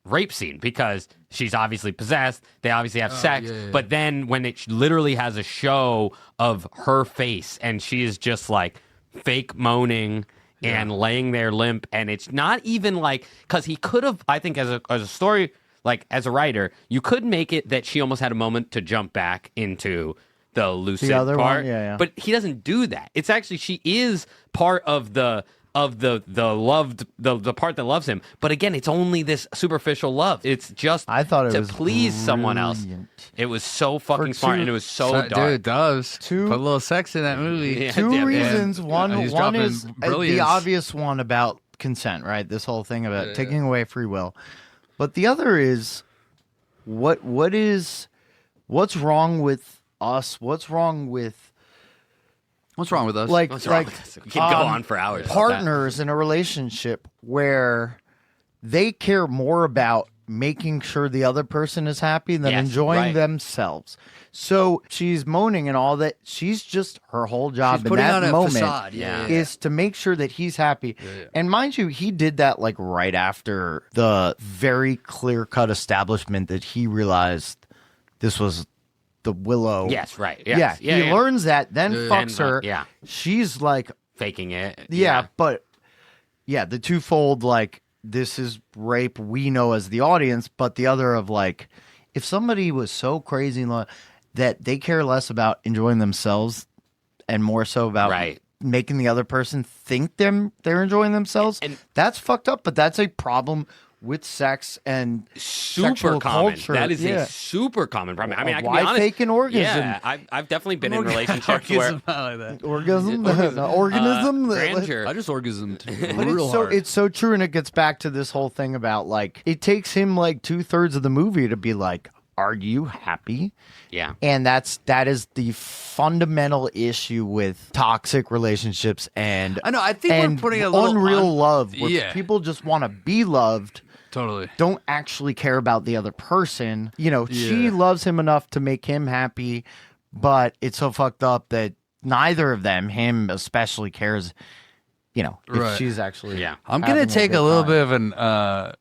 rape scene, because she's obviously possessed. They obviously have sex, but then when it literally has a show of her face and she is just like fake moaning and laying there limp, and it's not even like, because he could have, I think, as a story. Like, as a writer, you could make it that she almost had a moment to jump back into the lucid other part. one? But he doesn't do that. It's actually, she is part of the loved, the part that loves him. But again, it's only this superficial love. It's just I thought it to was please someone else. brilliant. It was so fucking smart, and it was so dark. Dude, Doves. Two- Put a little sex in that movie. Yeah, Two damn, reasons. One He's one dropping is brilliance. the obvious one about consent, right? This whole thing about taking away free will. But the other is what's wrong with us? What's wrong with us? like What's wrong with this? We could go on for hours. about that. partners in a relationship where they care more about making sure the other person is happy than Yes, enjoying right. themselves. So she's moaning and all that. She's just, her whole job She's in putting that on a moment facade. is to make sure that he's happy. And mind you, he did that like right after the very clear-cut establishment that he realized this was the willow. Yes, right. Yeah, Yes. he learns that, then fucks And, her. yeah. She's like, Faking it. yeah, but yeah, the twofold, like, this is rape, we know as the audience, but the other of like, if somebody was so crazy that they care less about enjoying themselves and more so about Right. making the other person think they're enjoying themselves, And- that's fucked up, but that's a problem with sex and Super sexual common. culture. That is Yeah. a super common problem. I mean, I can Why be honest. fake an orgasm? Yeah, I've definitely been in relationships where I like that. Orgasm? The organism? grandeur. I just orgasmed But real hard. it's so true, and it gets back to this whole thing about like, it takes him like 2/3 of the movie to be like, are you happy? Yeah. And that is the fundamental issue with toxic relationships and I know. I think and we're putting a little unreal love where Yeah. people just want to be loved, Totally. don't actually care about the other person. You know, she Yeah. loves him enough to make him happy, but it's so fucked up that neither of them, him especially, cares, you know, if Right. she's actually Yeah. I'm gonna having take good a little time. bit of an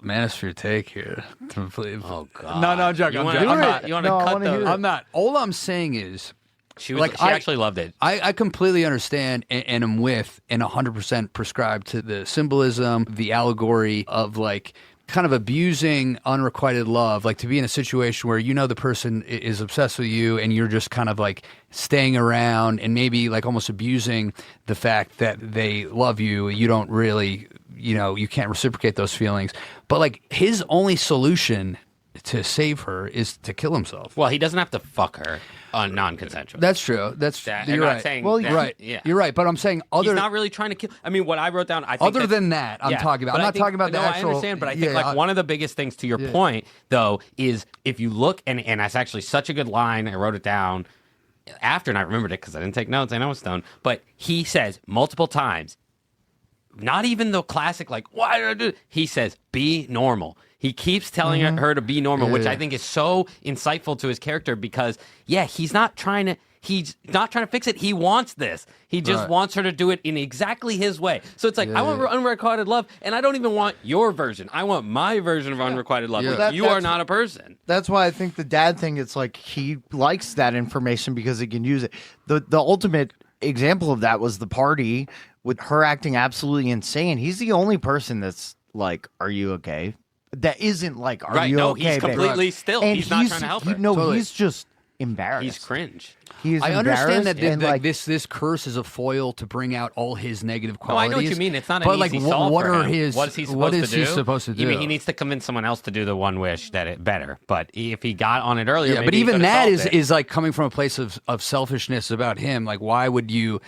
manosphere take here. Oh God. No, I'm joking. You I'm wanna, joking. I'm I'm not, you want No, to I cut wanna hear those? it. I'm not. All I'm saying is, She was. like, she actually loved it. I completely understand and am with and 100% prescribed to the symbolism, the allegory of like kind of abusing unrequited love, like to be in a situation where you know the person is obsessed with you and you're just kind of like staying around and maybe like almost abusing the fact that they love you. You don't really, you know, you can't reciprocate those feelings. But like his only solution to save her is to kill himself. Well, he doesn't have to fuck her non-consensual. That's true. That's That- you're I'm not right. saying Well, that- right. Yeah. You're right. But I'm saying He's other not really trying to kill. I mean, what I wrote down. I think other than that, I'm yeah, talking about. but I'm I not think- talking about the no, actual. I understand, but I think like one of the biggest things to your point, though, is if you look and that's actually such a good line. I wrote it down after and I remembered it because I didn't take notes. I know it's stoned, but he says multiple times. Not even the classic, like, why did I do? He says, be normal. He keeps telling her to be normal, which I think is so insightful to his character because, yeah, he's not trying to fix it. He wants this. He just wants her to do it in exactly his way. So it's like, I want unrequited love, and I don't even want your version. I want my version of unrequited love. Yeah. Like, you are not a person. That's why I think the dad thing, it's like he likes that information because he can use it. The ultimate example of that was the party with her acting absolutely insane. He's the only person that's like, "Are you okay?" That isn't like, "Are you okay?" He's completely babe? still. And He's not trying to help her. No, Totally. he's just embarrassed. He's cringe. He's I understand that, embarrassed and, like, this curse is a foil to bring out all his negative No, I qualities. know what you mean. It's not an but like, easy solve what for are him. his? What is he supposed what to is do? he supposed to do? You mean he needs to convince someone else to do the one wish that it better? But if he got on it earlier, Yeah, maybe but he even could've that solved it. is like coming from a place of selfishness about him. Like, why would you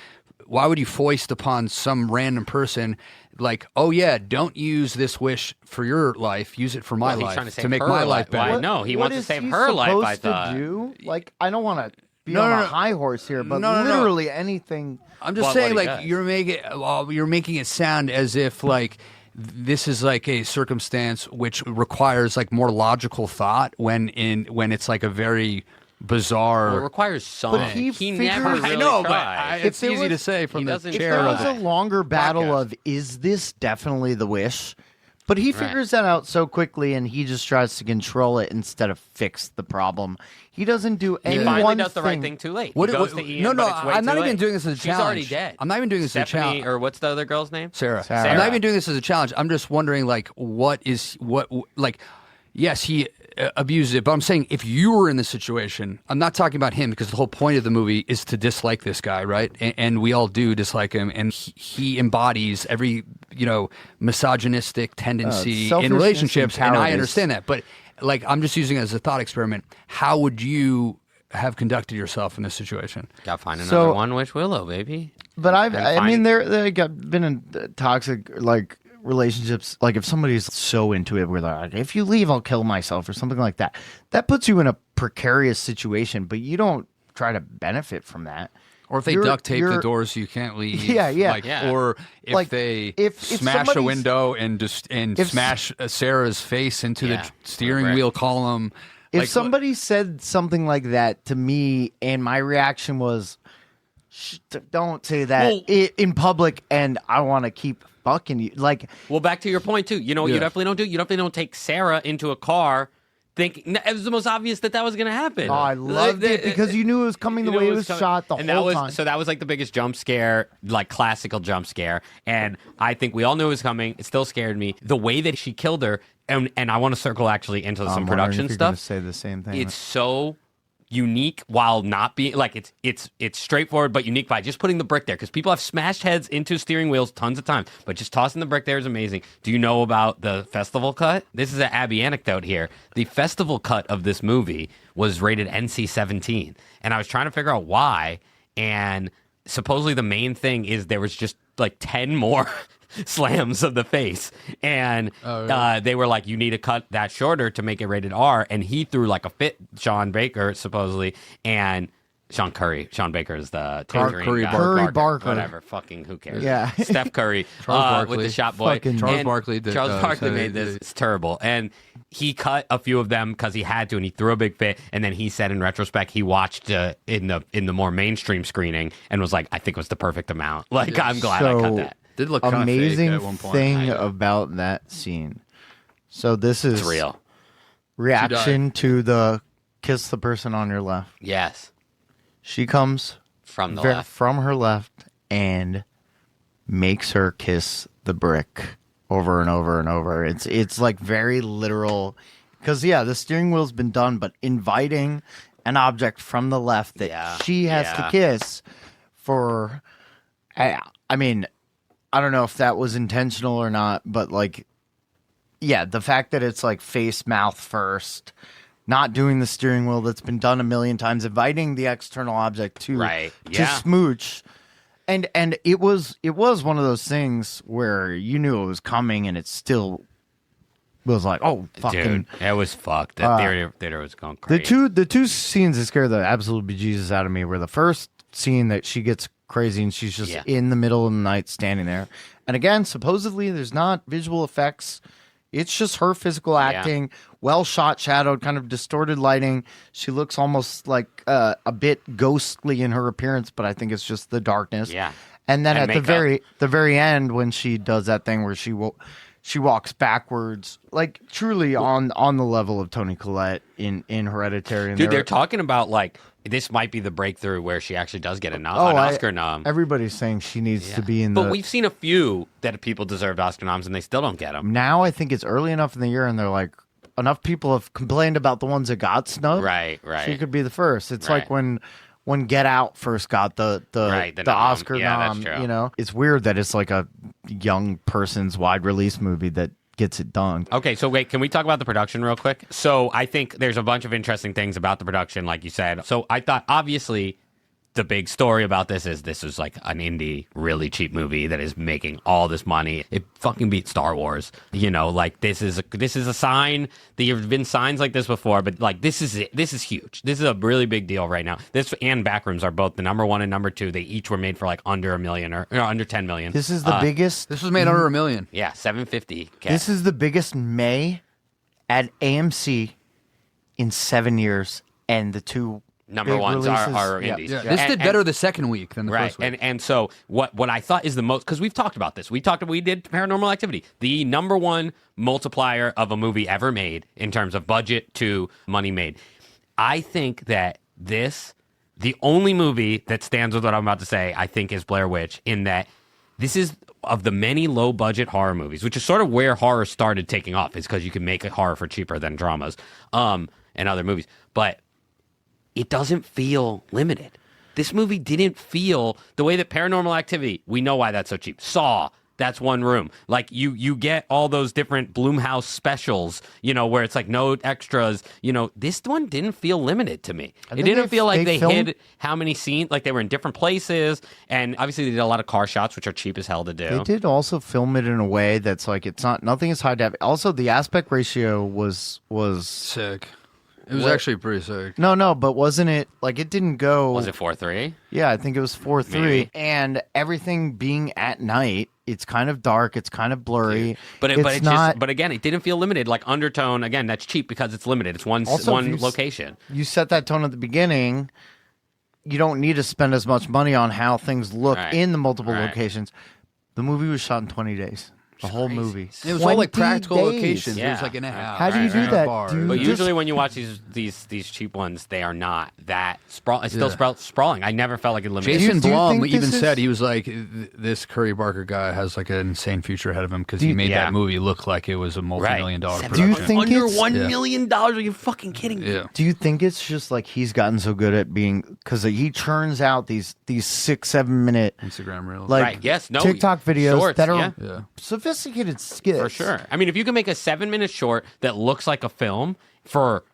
foist upon some random person like, oh yeah, don't use this wish for your life, use it for my Well, he's life trying to save make her my life. life better. Why? No, he what wants to is save he her life, I supposed to thought. do? Like, I don't want to be No, on no, a no. high horse here, but No, no, no. literally anything. I'm just What saying, he like does. you're making it sound as if like this is like a circumstance which requires like more logical thought when it's like a very bizarre. Well, it requires some. But he never figures- really I know, but tried. it's there easy was- to say from he the doesn't If chair there of was the a longer battle podcast. of, is this definitely the wish? But he figures that out so quickly, and he just tries to control it instead of fix the problem. He doesn't do any He finally one does the right thing. thing too late. What- he goes what- to Ian, no, but it's way I'm not too even late. doing this as a She's challenge. already dead. I'm not even doing this as a Stephanie, challenge. or what's the other girl's name? Sarah. Sarah. I'm not even doing this as a challenge. I'm just wondering, like, like, yes, he abuses it, but I'm saying if you were in this situation, I'm not talking about him because the whole point of the movie is to dislike this guy, right? And we all do dislike him, and he embodies every, misogynistic tendency in selfishness relationships, and and I cowardice. understand that. But, like, I'm just using it as a thought experiment. How would you have conducted yourself in this situation? Got to find another So- one wish willow, baby. But I find- mean, they got been in toxic like relationships. Like if somebody's so into it, where they're like, if you leave, I'll kill myself or something like that. That puts you in a precarious situation, but you don't try to benefit from that. Or if they You're- duct tape the you're- doors so you can't leave. Yeah, yeah. Like, Yeah. Or if Like, they if smash a somebody's- window and smash Sarah's face into Yeah. the steering Right. wheel column. If like, somebody said something like that to me, and my reaction was, "Don't say that Well- in public," and I want to keep fucking you, like. Well, back to your point too. You know what you Yeah. definitely don't do? You definitely don't take Sarah into a car thinking it was the most obvious that was going to happen. Oh, I loved it because you knew it was coming the You way knew it was coming. shot the and whole that was, time. So that was like the biggest jump scare, like classical jump scare. And I think we all knew it was coming. It still scared me. The way that she killed her, and I want to circle actually into some production stuff. Say the same thing. It's so unique while not being like it's straightforward but unique by just putting the brick there, because people have smashed heads into steering wheels tons of times, but just tossing the brick there is amazing. Do you know about the festival cut? This is an Abby anecdote here. The festival cut of this movie was rated NC-17, and I was trying to figure out why, and supposedly the main thing is there was just like 10 more slams of the face, and they were like, you need to cut that shorter to make it rated R, and he threw like a fit, Sean Baker supposedly, and Sean Baker is the Tangerine Curry guy. Barker. Curry Barker. Whatever, fucking who cares. Yeah. Steph Curry Charles with Barkley. the shot boy. Fucking Charles And Barkley did, Charles Barkley so made this. It's terrible. And he cut a few of them because he had to, and he threw a big fit. And then he said in retrospect he watched in the more mainstream screening and was like, I think it was the perfect amount. Like, I'm glad I cut So- that. Did look kinda amazing fake at one point. thing about that scene. So this is It's real. reaction to the kiss the person on your left. Yes. She comes From the left. from her left and makes her kiss the brick over and over and over. It's like very literal, because the steering wheel's been done, but inviting an object from the left that she has to kiss for. I mean, I don't know if that was intentional or not, but like, the fact that it's like face mouth first, not doing the steering wheel that's been done a million times, inviting the external object to smooch, and it was one of those things where you knew it was coming, and it still was like, oh fucking. Dude, it was fucked. The theater was going crazy. The two scenes that scared the absolute bejesus out of me were the first scene that she gets crazy and she's just in the middle of the night standing there, and again, supposedly there's not visual effects. It's just her physical acting, well shot, shadowed, kind of distorted lighting. She looks almost like a bit ghostly in her appearance, but I think it's just the darkness. Yeah. And then And at the very end, when she does that thing where she walks backwards, like truly on the level of Toni Collette in Hereditary. And Dude, they're talking about like this might be the breakthrough where she actually does get an Oh, Oscar nom. Everybody's saying she needs to be in But we've seen a few that people deserved Oscar noms and they still don't get them. Now I think it's early enough in the year, and they're like, enough people have complained about the ones that got snubbed. Right. She could be the first. It's Right. like when Get Out first got the nom. Oscar Yeah, that's nom. true. You know, it's weird that it's like a young person's wide release movie that gets it done. Okay, so wait, can we talk about the production real quick? So I think there's a bunch of interesting things about the production, like you said. So I thought, obviously, the big story about this is like an indie, really cheap movie that is making all this money. It fucking beat Star Wars. You know, like this is a sign. There have been signs like this before, but like this is it. This is huge. This is a really big deal right now. This and Backrooms are both the number 1 and number 2. They each were made for like under $1 million or under 10 million. This is the biggest. This was made under $1 million. Yeah, $750. This is the biggest May at AMC in 7 years, and the two number big ones releases. are Yeah. indies. Yeah, this did better the second week than the Right, first week. and so what I thought is the most, because we've talked about this. We did Paranormal Activity, the number 1 multiplier of a movie ever made in terms of budget to money made. I think that the only movie that stands with what I'm about to say, I think, is Blair Witch, in that this is of the many low budget horror movies, which is sort of where horror started taking off, is because you can make a horror for cheaper than dramas and other movies, but it doesn't feel limited. This movie didn't feel the way that Paranormal Activity, we know why that's so cheap. Saw, that's one room. Like you get all those different Blumhouse specials, you know, where it's like no extras. You know, this one didn't feel limited to me. It didn't feel like they hid how many scenes, like they were in different places. And obviously they did a lot of car shots, which are cheap as hell to do. They did also film it in a way that's like nothing is high def. Also, the aspect ratio was Sick. It was actually pretty sick. No, but wasn't it like it didn't go? Was it 4:3? Yeah, I think it was 4:3, Maybe. and everything being at night. It's kind of dark. It's kind of blurry. But it's not. but again, it didn't feel limited. Like Undertone, again, that's cheap because it's limited. It's one location. You set that tone at the beginning. You don't need to spend as much money on how things look in the multiple locations. The movie was shot in 20 days. The whole movie. It was all like 20 practical days. locations. It Yeah. was like in a house. How do you do that? Bar. Do you But just- usually when you watch these cheap ones, they are not that sprawl. It's still sprawling. I never felt like it limited. Jason Do you Blum think even this said, is- he was like, this Curry Barker guy has like an insane future ahead of him because he made Yeah. that movie look like it was a multi-million-dollar Right. production. Do you think under it's- $1 million? Are you fucking kidding me? Yeah. Do you think it's just like he's gotten so good at being because he churns out these 6-7 minute Instagram reels. like Right, yes, no, TikTok videos shorts, that are yeah. sophisticated skits For sure. I mean, if you can make a 7-minute short that looks like a film for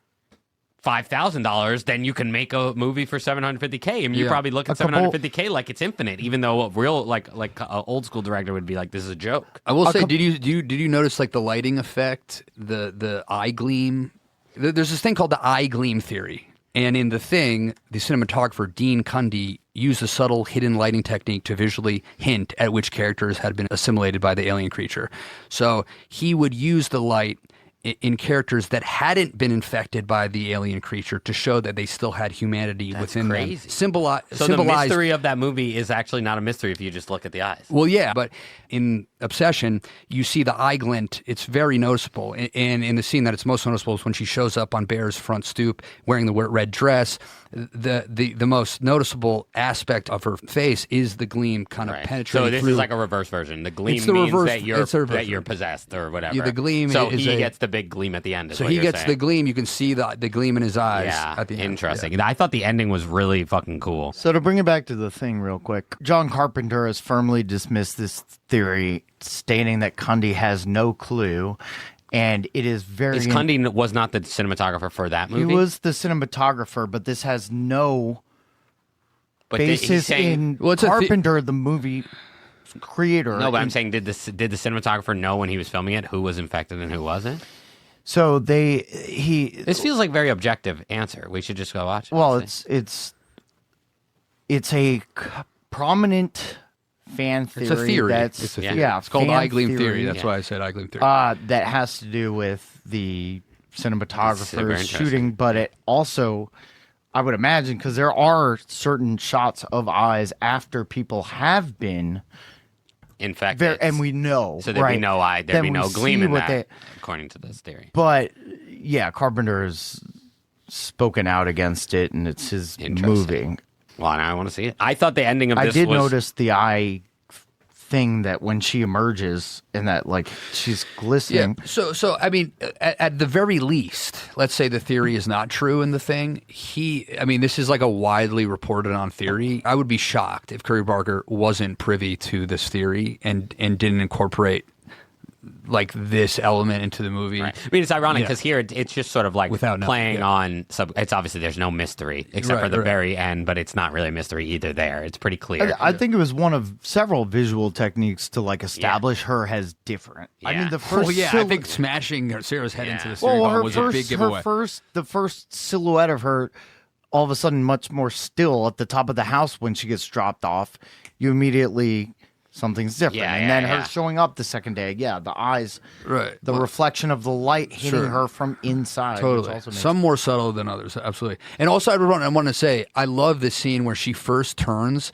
$5,000, then you can make a movie for $750K. I mean, you Yeah. probably look at A couple- $750K like it's infinite, even though a real like a old school director would be like, this is a joke. I will say, did you notice like the lighting effect, the eye gleam? There's this thing called the eye gleam theory, and in the thing, the cinematographer Dean Cundy used a subtle hidden lighting technique to visually hint at which characters had been assimilated by the alien creature. So he would use the light in characters that hadn't been infected by the alien creature to show that they still had humanity within crazy. them. So the mystery of that movie is actually not a mystery if you just look at the eyes. Well, yeah, but in Obsession, you see the eye glint. It's very noticeable. And in the scene that it's most noticeable is when she shows up on Bear's front stoop wearing the red dress. The most noticeable aspect of her face is the gleam kind of penetrating So this through. is like a reverse version. The gleam It's the means reverse- that you're it's a reverse that you're version. possessed or whatever. Yeah, the gleam So is he a- gets the big gleam at the end. Is So what he you're gets saying. the gleam. You can see the gleam in his eyes Yeah, at the end. interesting. Yeah. I thought the ending was really fucking cool. So to bring it back to the thing real quick, John Carpenter has firmly dismissed this theory, stating that Cundy has no clue, and it is very. Is Cundy was not the cinematographer for that He movie? was the cinematographer, but this has no but he's basis saying, in Carpenter, the movie creator. No, but I'm And saying, did the cinematographer know when he was filming it who was infected and who wasn't? so This feels like very objective answer. We should just go watch it. Well, and see. it's a prominent fan theory. It's a theory. That's, It's a theory. Yeah, It's called fan eye gleam theory. That's Yeah. why I said eye gleam theory. that has to do with the Super cinematographer's interesting. shooting, but it also, I would imagine, because there are certain shots of eyes after people have been infect Ver- it. and we know, So there'd right? be no eye, there'd Then be we no gleam see in what that, according to this theory. But yeah, Carpenter has spoken out against it, and it's his Interesting. movie. Well, now I want to see it. I thought the ending of I this did was... notice the eye thing that when she emerges and that like she's glistening. Yeah. So I mean, at the very least, let's say the theory is not true in the thing. I mean, this is like a widely reported on theory. I would be shocked if Curry Barker wasn't privy to this theory and didn't incorporate like this element into the movie. Right. I mean, it's ironic because here it's just sort of like Without playing on. It's obviously there's no mystery except for the very end, but it's not really a mystery either. There, it's pretty clear. I think it was one of several visual techniques to like establish her as different. I Yeah. mean, the first. I think smashing Sarah's head into the well, steering her column was a big giveaway. the first silhouette of her, all of a sudden, much more still at the top of the house when she gets dropped off. You immediately something's different, Yeah, and yeah, then yeah. her showing up the second day. Yeah, the eyes, Right. the Well, reflection of the light hitting sure. her from inside. Which Totally. also makes Some more subtle than others, absolutely. And also, I want to say, I love this scene where she first turns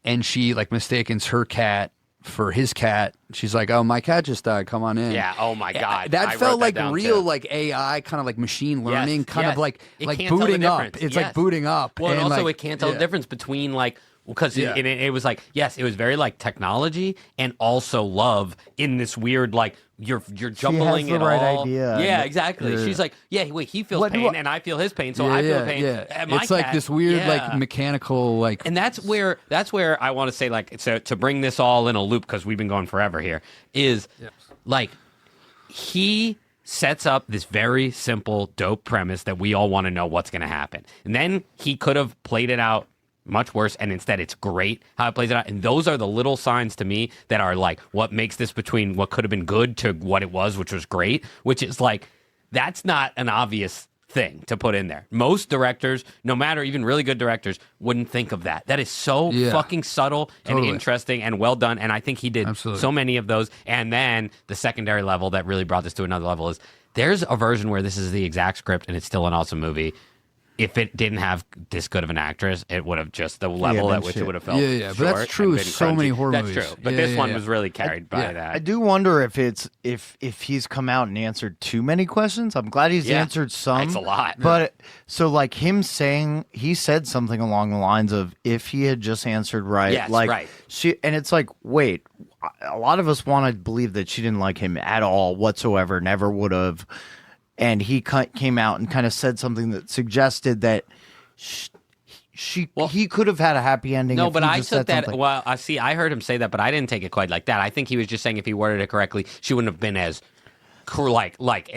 and she like mistakes her cat for his cat. She's like, "Oh, my cat just died. Come on in." Yeah. Oh my God. That I felt wrote like down, real, too. like AI, kind of like machine learning, kind yes. of like It like can't tell the booting up. difference. It's Yes. like booting up. Well, and also like, it can't tell the difference between like because Yeah. it was like yes, it was very like technology and also love in this weird like you're jumbling the it right all. idea. Yeah, exactly. Yeah. She's like, yeah, wait, he feels What do pain I- and I feel his pain, so Yeah, I feel yeah, pain. yeah. And my It's like cat- this weird, yeah. like mechanical, like. And that's where I want to say like so to bring this all in a loop because we've been going forever here is like he sets up this very simple dope premise that we all want to know what's going to happen. And then he could have played it out much worse and instead it's great how it plays it out. And those are the little signs to me that are like what makes this between what could have been good to what it was, which was great, which is like that's not an obvious thing to put in there. Most directors, no matter even really good directors, wouldn't think of that. That is so fucking subtle and Totally. interesting and well done. And I think he did Absolutely. so many of those. And then the secondary level that really brought this to another level is there's a version where this is the exact script and it's still an awesome movie. If it didn't have this good of an actress, it would have just the level been at which shit. it would have felt. Yeah, but short that's true and of been so crunchy. many horror that's movies. true. But Yeah, this yeah, one yeah. was really carried by that. I do wonder if it's if he's come out and answered too many questions. I'm glad he's Yeah. answered some. It's a lot. But so like him saying he said something along the lines of if he had just answered right, Yes, like right. she and it's like wait, a lot of us want to believe that she didn't like him at all whatsoever, never would have. And he came out and kind of said something that suggested that he could have had a happy ending. No, if but he I just took said that. something. Well, I heard him say that, but I didn't take it quite like that. I think he was just saying if he worded it correctly, she wouldn't have been as like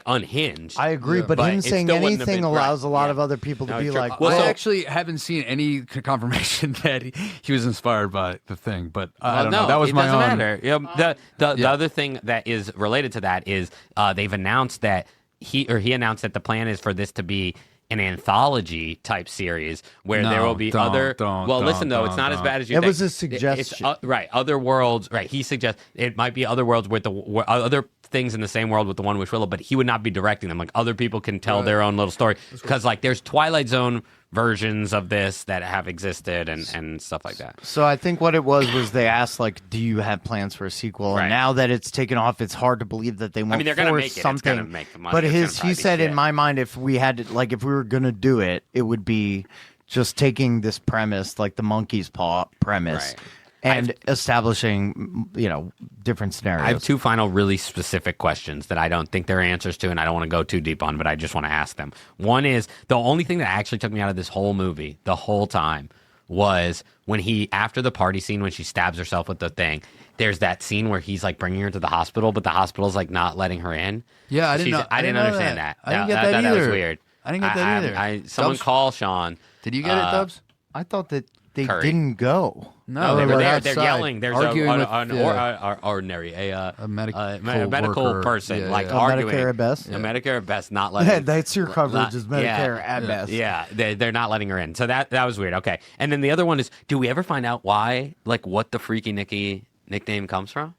unhinged. I agree, but But him it saying still wouldn't have anything been- allows right, a lot yeah. of other people to No, be true. like, Well, I so- actually haven't seen any confirmation that he was inspired by the thing, but I don't no, know. That was it my doesn't own. matter. The other thing that is related to that is they've announced that he announced that the plan is for this to be an anthology type series where there will be other. Listen though, it's not as bad as you It think. was a It's suggestion. right, other worlds. Right, he suggests it might be other worlds with other things in the same world with the One Wish Willow, but he would not be directing them. Like other people can tell their own little story because like there's Twilight Zone versions of this that have existed and stuff like that. So I think what it was they asked like, "Do you have plans for a sequel?" Right. And now that it's taken off, it's hard to believe that they won't. I mean, they're gonna force make it. It's something. gonna make the money. But It's gonna he probably said be in shit. my mind, if we were gonna do it, it would be just taking this premise, like the monkey's paw premise, Right. and establishing different scenarios. I have two final really specific questions that I don't think there are answers to and I don't want to go too deep on, but I just want to ask them. One is the only thing that actually took me out of this whole movie the whole time was when after the party scene when she stabs herself with the thing, there's that scene where he's like bringing her to the hospital, but the hospital's like not letting her in. Yeah, I didn't know. I didn't know understand that. I didn't get that either. That was weird. I didn't get that either. Someone Dubs? call Sean. Did you get it, Dubs? I thought that they Curry. didn't go. No, They were there. outside, They're yelling. There's arguing with an ordinary, a medical worker. person, Yeah, like yeah. arguing. Medicare at best. A Medicare at best, not letting. That's your coverage is Medicare at best. Yeah, they're not letting her in. So that was weird. Okay, and then the other one is, do we ever find out why, like, what the Freaky Nicky nickname comes from?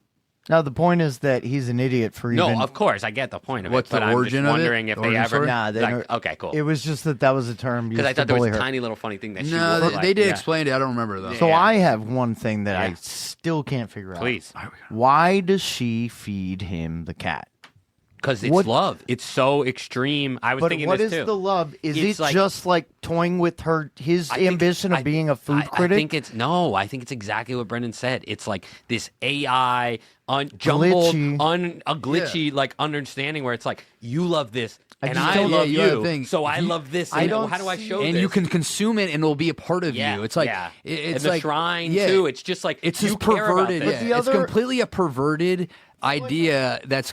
No, the point is that he's an idiot for even. No, of course, I get the point of What's it. But the I'm origin just of it? wondering if they Origin ever. story? Nah, they like, don't- okay, cool. It was just that was a term used Because I to thought there bully was a her. tiny little funny thing that she No, wore, they did yeah. explain it. I don't remember though. So Yeah. I have one thing that I Yeah. still can't figure out. Please. Why does she feed him the cat? Because it's What- love. It's so extreme. I was But thinking what this is too. the love? Is It's it like- just like toying with his I think- ambition of I- being a food critic? I think it's no. I think it's exactly what Brendan said. It's like this AI, jumbled, Glitchy. a glitchy like understanding where it's like you love this and just I don't- love Yeah, you gotta you, think, so I you- love this. I And don't how do I see- show And this? you can consume it, and it'll be a part of Yeah, you. It's like yeah. it's and the like shrine yeah. too. It's just like It's you just care about perverted. this. Yeah. the It's other- completely a perverted idea that's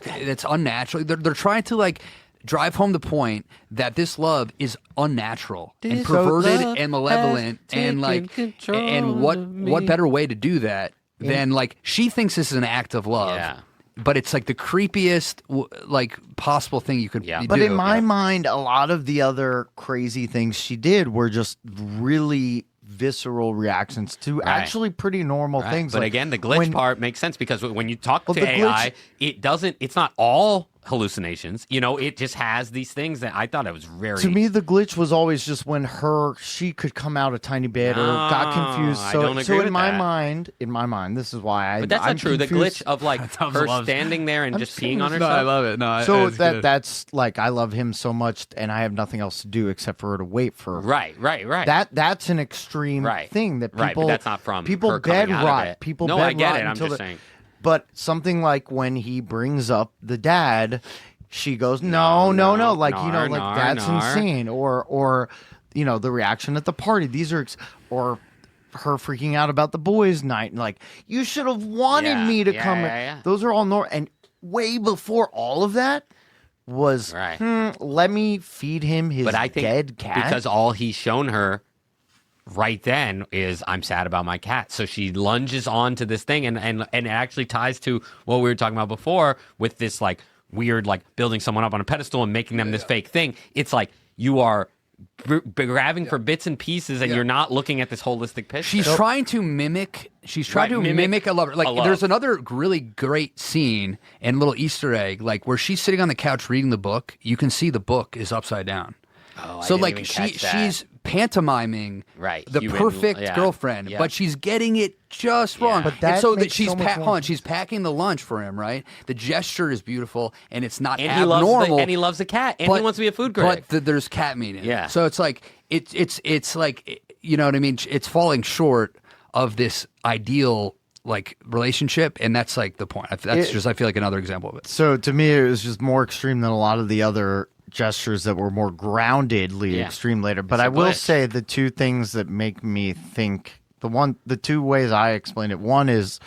unnatural. They're trying to like drive home the point that this love is unnatural and This perverted love and malevolent has and like taken control and what of me. what better way to do that than like she thinks this is an act of love. Yeah. But it's like the creepiest like possible thing you could Yeah. do. But in my mind, a lot of the other crazy things she did were just really visceral reactions to actually pretty normal Right. things. But like again, the glitch when- part makes sense because when you talk Well, to the AI, glitch- it doesn't. It's not all hallucinations. You know, it just has these things that I thought it was very. To me, the glitch was always just when she could come out a tiny bit or got No, confused. I So, don't so agree in with my that. mind, this is why I. but that's I'm not true. The confused. glitch of like That was her love. standing there and just peeing on confused. herself. love it. No, So that's like I love him so much, and I have nothing else to do except for her to wait for. Right. That's an extreme Right. thing that people. Right, but that's not from people her coming bed out of rot. it. People No, bed I get rot it. I'm until just the- saying. But something like when he brings up the dad, she goes, no, like nar, like nar, that's nar. insane, or the reaction at the party. These are or her freaking out about the boys' night, and like you should have wanted Yeah, me to yeah, come. yeah. Those are all normal, and way before all of that was Right. let me feed him his But I think dead cat because all he's shown her right then is I'm sad about my cat. So she lunges on to this thing and it actually ties to what we were talking about before with this like weird like building someone up on a pedestal and making them this fake thing. It's like you are grabbing for bits and pieces and you're not looking at this holistic picture. She's trying to mimic. She's trying Right, to mimic a lover. Like a love. there's another really great scene and little Easter egg, like where she's sitting on the couch reading the book. You can see the book is upside down. Oh, I So didn't like even catch that. she's pantomiming Right, the human- perfect yeah, girlfriend, yeah. but she's getting it just wrong. Yeah. But And that so that makes she's so much more sense. she's packing the lunch for him, right? The gesture is beautiful and it's not and he loves abnormal. and he loves the cat and he wants to be a food critic. But there's cat meat in Yeah. it. So it's like it's like you know what I mean. It's falling short of this ideal like relationship, and that's like the point. That's just I feel like another example of it. So to me, it was just more extreme than a lot of the other gestures that were more groundedly Yeah. extreme later. But It's a I will glitch. say the two things that make me think the two ways I explain it. One is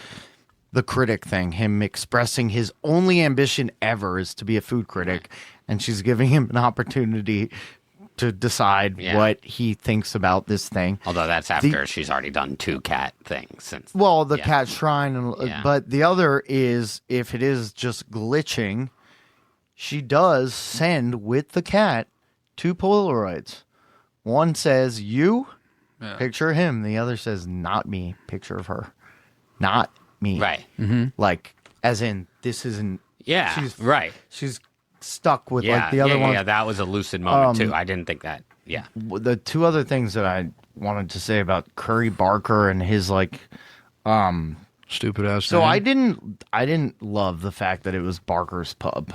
the critic thing, him expressing his only ambition ever is to be a food critic, and she's giving him an opportunity to decide Yeah. what he thinks about this thing. Although that's after she's already done 2 cat things since. Well, the Yeah. cat shrine, Yeah. but the other is if it is just glitching, she does send with the cat 2 Polaroids. One says you, picture him. The other says not me, picture of her, not me. Right. Like as in this isn't. Yeah. She's right. She's stuck with Yeah. like the other yeah, one. yeah, that was a lucid moment too. I didn't think that. Yeah. The two other things that I wanted to say about Curry Barker and his like. Stupid ass. So I didn't love the fact that it was Barker's pub.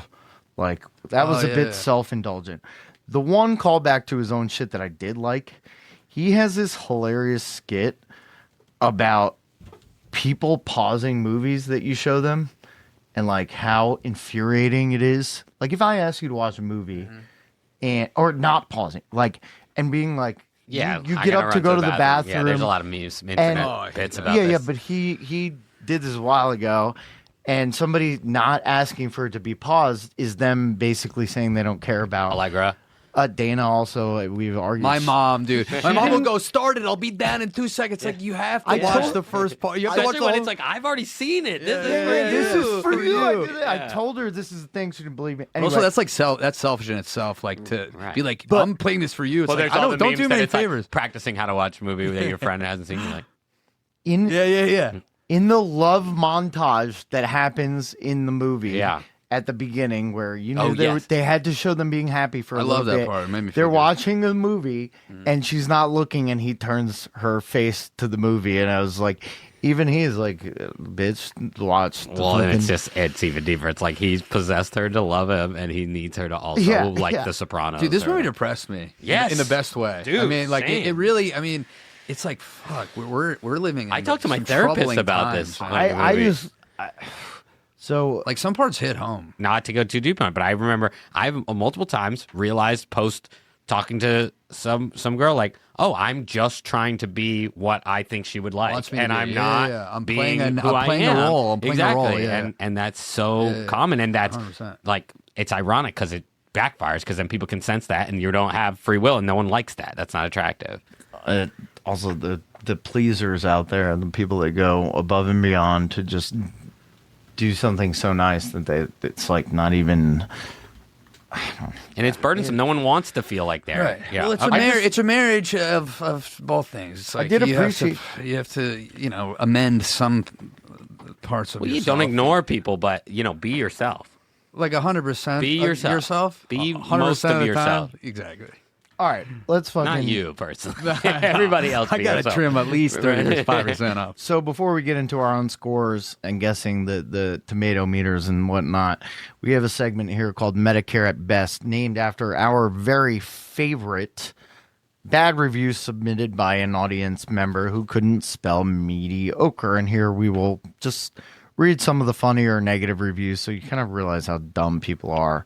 Like that was a bit self-indulgent. The one callback to his own shit that I did like, he has this hilarious skit about people pausing movies that you show them and like how infuriating it is. Like if I ask you to watch a movie and or not pausing, like and being like Yeah. you I get gotta up to run go to the bathroom. Yeah, there's a lot of memes, internet bits about yeah, this. but he did this a while ago, and somebody not asking for it to be paused is them basically saying they don't care about. Allegra. Dana also, we've argued. My mom, dude. My mom will go, start it. I'll be down in 2 seconds. Like, you have to watch the first part. You have to watch Especially the when whole... it's like, I've already seen it. This This is is for you. I told her this is the thing. She didn't believe me. Anyway, Also, that's like that's selfish in itself. Like to Right. be like, I'm playing this for you. It's Well, like, there's all the don't memes do that me any it's like favors. practicing how to watch a movie that your friend hasn't seen. You're like, in Yeah. in the love montage that happens in the movie. Yeah. At the beginning, where you know yes. they had to show them being happy for a little bit. love that part. It made me feel They're good. watching a movie, and she's not looking, and he turns her face to the movie, and I was like, even he is like, bitch, watch. The Well, and fucking- it's even deeper. It's like he's possessed her to love him, and he needs her to also like The Sopranos. Dude, this or- movie depressed me. Yes. in the best way. Dude, I mean, like same. it really. I mean, it's like fuck. We're living. In I talked to my some therapist troubling about times, this. man. I movie. just so Like some parts hit home. Not to go too deep on it, but I remember I've multiple times realized post talking to some girl like, oh, I'm just trying to be what I think she would like, Wants me and to be. I'm Yeah, not yeah. I'm being playing who I a am. role. I'm playing a exactly, role, yeah. and that's so common, and that's 100%. like it's ironic because it backfires because then people can sense that, and you don't have free will, and no one likes that. That's not attractive. also the pleasers out there, the people that go above and beyond to just do something so nice that it's like not even. And it's burdensome. No one wants to feel like they're Right. Yeah. Well, it's Okay. a marriage of both things. It's like did you appreciate- you have to amend some parts of Well, you yourself. don't ignore people, but be yourself. Like 100%. Be yourself. Be 100% most of the time. yourself. Exactly. All right, let's fucking. Not you personally. Everybody else. I be got to yourself. trim at least 35% off. So before we get into our own scores and guessing the tomato meters and whatnot, we have a segment here called Medicare at Best, named after our very favorite bad review submitted by an audience member who couldn't spell mediocre. And here we will just read some of the funnier negative reviews so you kind of realize how dumb people are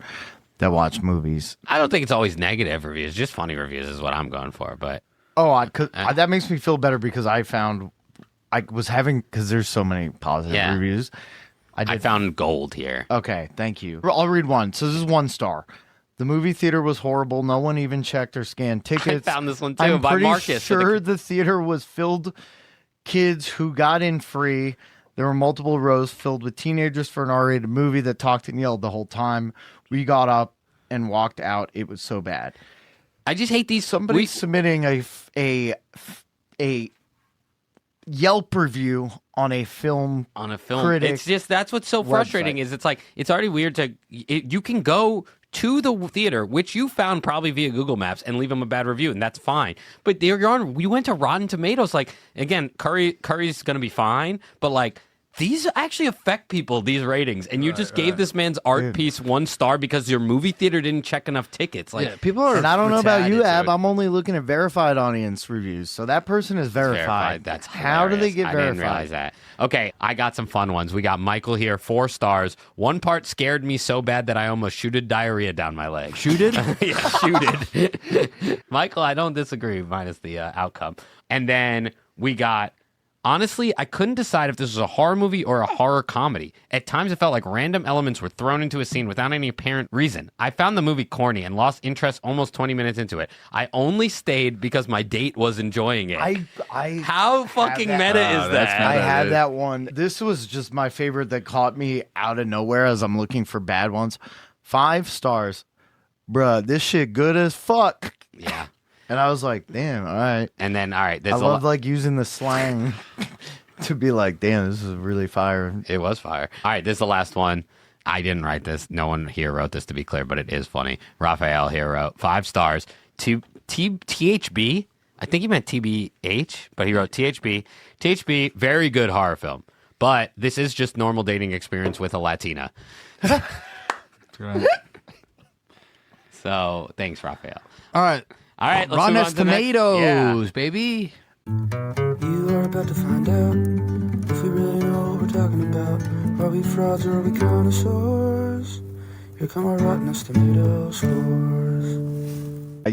that watch movies. I don't think it's always negative reviews. Just funny reviews is what I'm going for. But That makes me feel better because I found I was having, because there's so many positive Yeah. reviews. I found gold here. Okay, thank you. I'll read one. So this is 1 star. The movie theater was horrible. No one even checked or scanned tickets. found this one too, I'm by pretty Marcus. sure the theater was filled kids who got in free. There were multiple rows filled with teenagers for an R-rated movie that talked and yelled the whole time. We got up and walked out. It was so bad. I just hate these. Somebody's submitting a Yelp review on a film. on a film. critic It's just that's what's so frustrating website. is it's like it's already weird to you can go to the theater, which you found probably via Google Maps, and leave them a bad review, and that's fine. But we went to Rotten Tomatoes. Like again, Curry's gonna be fine, but like. These actually affect people, these ratings, and you just gave this man's art piece 1 star because your movie theater didn't check enough tickets. Like, Yeah, people are. And I don't know about you, retarded, Ab. dude. I'm only looking at verified audience reviews. So that person is verified. That's how do they hilarious. get I verified? didn't realize that. Okay, I got some fun ones. We got Michael here, 4 stars. One part scared me so bad that I almost shooted diarrhea down my leg. Shooted? Yeah, shooted. Michael, I don't disagree, minus the outcome. And then we got, honestly, I couldn't decide if this was a horror movie or a horror comedy. At times, it felt like random elements were thrown into a scene without any apparent reason. I found the movie corny and lost interest almost 20 minutes into it. I only stayed because my date was enjoying it. How fucking that- meta is that's that? meta. I had dude. that one. This was just my favorite that caught me out of nowhere as I'm looking for bad ones. 5 stars. Bruh, this shit good as fuck. Yeah. And I was like, damn, all right. And then, all right, I there's love like using the slang to be like, damn, this is really fire. It was fire. All right, this is the last one. I didn't write this. No one here wrote this, to be clear, but it is funny. Raphael here wrote 5 stars. THB. I think he meant TBH, but he wrote THB. THB, very good horror film. But this is just normal dating experience with a Latina. So thanks, Raphael. All right. All right, let's Rotten move on to the next- Tomatoes, Yeah. baby. You are about to find out if we really know what we're talking about. Are we frauds or are we connoisseurs? Here come our Rotten Tomato scores.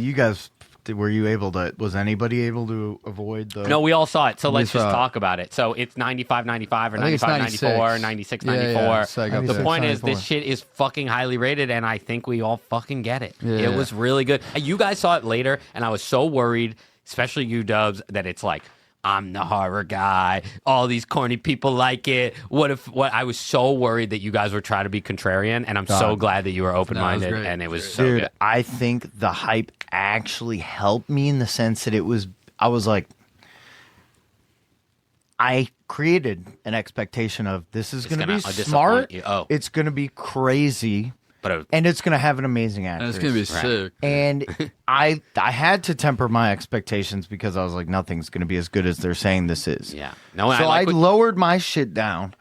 You guys, were you able to, was anybody able to avoid the. No, we all saw it, so let's just saw it. talk about it. So it's 95-95 or I think it's 95-94, 96. 96-94. Yeah, so I got The that. point is, 94. this shit is fucking highly rated, and I think we all fucking get it. Yeah. It was really good. You guys saw it later, and I was so worried, especially you, Dubs, that it's like, I'm the horror guy. All these corny people like it. What I was so worried that you guys were trying to be contrarian, and I'm so glad that you were open-minded, great. and it was so Dude, good. I think the hype actually helped me in the sense that I was like, I created an expectation of this is going to be gonna smart. disappoint you. Oh. It's going to be crazy, But and it's going to have an amazing And actress. it's gonna be sick. And I had to temper my expectations because I was like, nothing's going to be as good as they're saying this is. yeah. No, So I like lowered my shit down,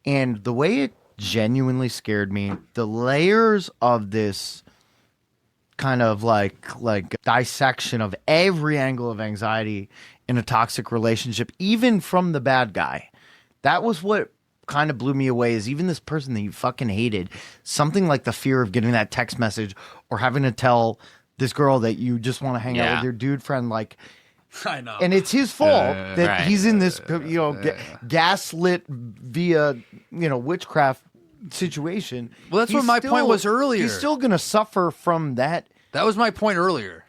and the way it genuinely scared me, the layers of this kind of like dissection of every angle of anxiety in a toxic relationship, even from the bad guy. That was what kind of blew me away, is even this person that you fucking hated, something like the fear of getting that text message or having to tell this girl that you just want to hang out Yeah. with your dude friend, like, I know. and it's his fault that right. he's in this, gaslit via, witchcraft situation. Well, that's what my point was earlier. He's still going to suffer from that. That was my point earlier.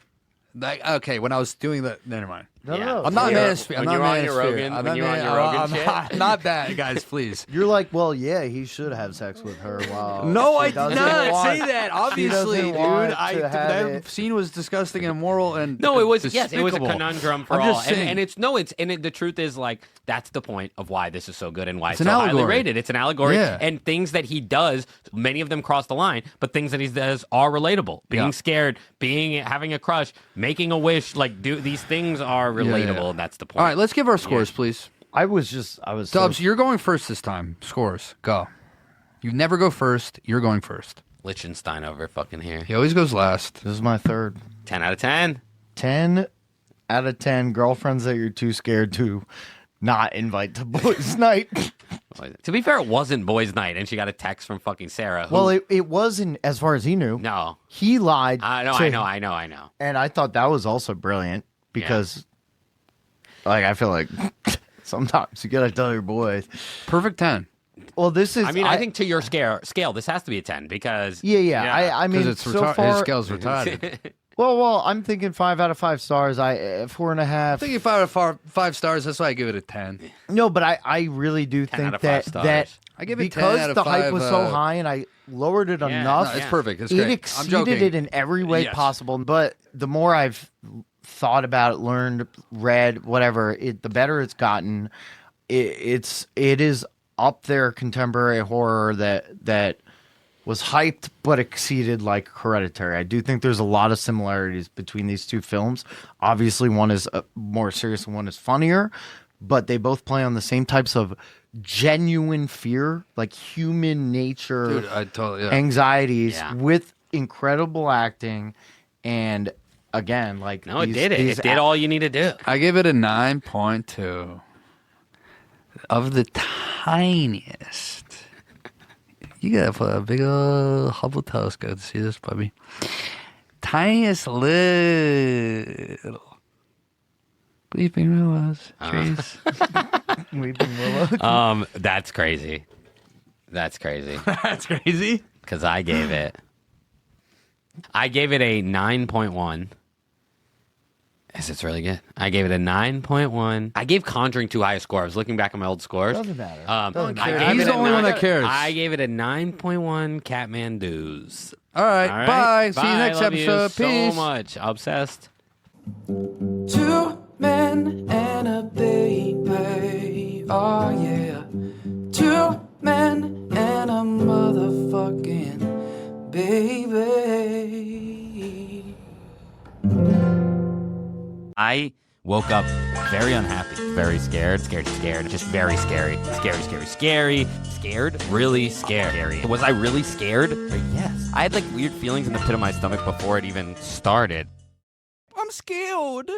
Like, okay, when I was doing that, never mind. No. I'm not When manosphere. I'm not you're on your manosphere. Rogan, I'm when not you're on man- your Rogan I'm shit. not that, guys. Please. You're like, well, yeah, he should have sex with her. Wow. No, I She did doesn't not want- say that. she Obviously, doesn't dude. want to have That it. scene was disgusting and immoral and No, it was despicable. it was a conundrum for I'm all, just saying. and the truth is like that's the point of why this is so good and why it's an so highly allegory. rated. It's an allegory, Yeah. and things that he does, many of them cross the line, but things that he does are relatable. Being Yeah. scared, having a crush, making a wish, like these things are relatable. yeah. And that's the point. All right, let's give our scores, please. I was Dubs, you're going first this time. Scores, go. You never go first. You're going first. Liechtenstein over fucking here. He always goes last. This is my third. 10 out of 10. 10 out of 10 girlfriends that you're too scared to not invite to boys' night. To be fair, it wasn't boys' night, and she got a text from fucking Sarah. Who, Well, it wasn't, as far as he knew. no, He lied. I know, to- I know. And I thought that was also brilliant because, I feel like sometimes you gotta tell your boys. Perfect 10. Well, this is. I mean, I think to your scale, this has to be a 10 because Yeah. I mean, Because it's so his far. scale's retarded. Well, I'm thinking 5 out of 5 stars. 4.5. I'm thinking 5 out of 5 stars. That's why I give it a 10. No, but I really do 10 think out of 5 stars. that I give it 10 because out of the hype 5, was so high and I lowered it enough. No, it's perfect. It's It great. I'm exceeded joking. it in every way Yes. possible. But the more I've thought about it, learned, read, whatever, the better it's gotten. It is up there contemporary horror that was hyped but exceeded like Hereditary. I do think there's a lot of similarities between these two films. Obviously, one is more serious and one is funnier, but they both play on the same types of genuine fear, like human nature, Dude, I totally, anxieties Yeah. with incredible acting. And again, like no, it did it. It did all you need to do. I give it a 9.2. Of the tiniest. You gotta put a big old Hubble telescope to see this, puppy. Tiniest little weeping willows, trees. Weeping Willow. That's crazy. That's crazy. That's crazy. Because I gave it a 9.1. Yes, it's really good. I gave it a 9.1. I gave Conjuring too high a score. I was looking back at my old scores. Doesn't matter. I care. gave He's it the a only one that 9 cares. I gave it a 9.1 Catmandoos. All right, All right? bye. See you Bye. next Love episode. You Peace. so much. Obsessed. 2 men and a baby. Oh yeah. 2 men and a motherfucking baby. I woke up very unhappy, very scared, just very scary, scared, really scared. Was I really scared? Yes. I had like weird feelings in the pit of my stomach before it even started. I'm scared.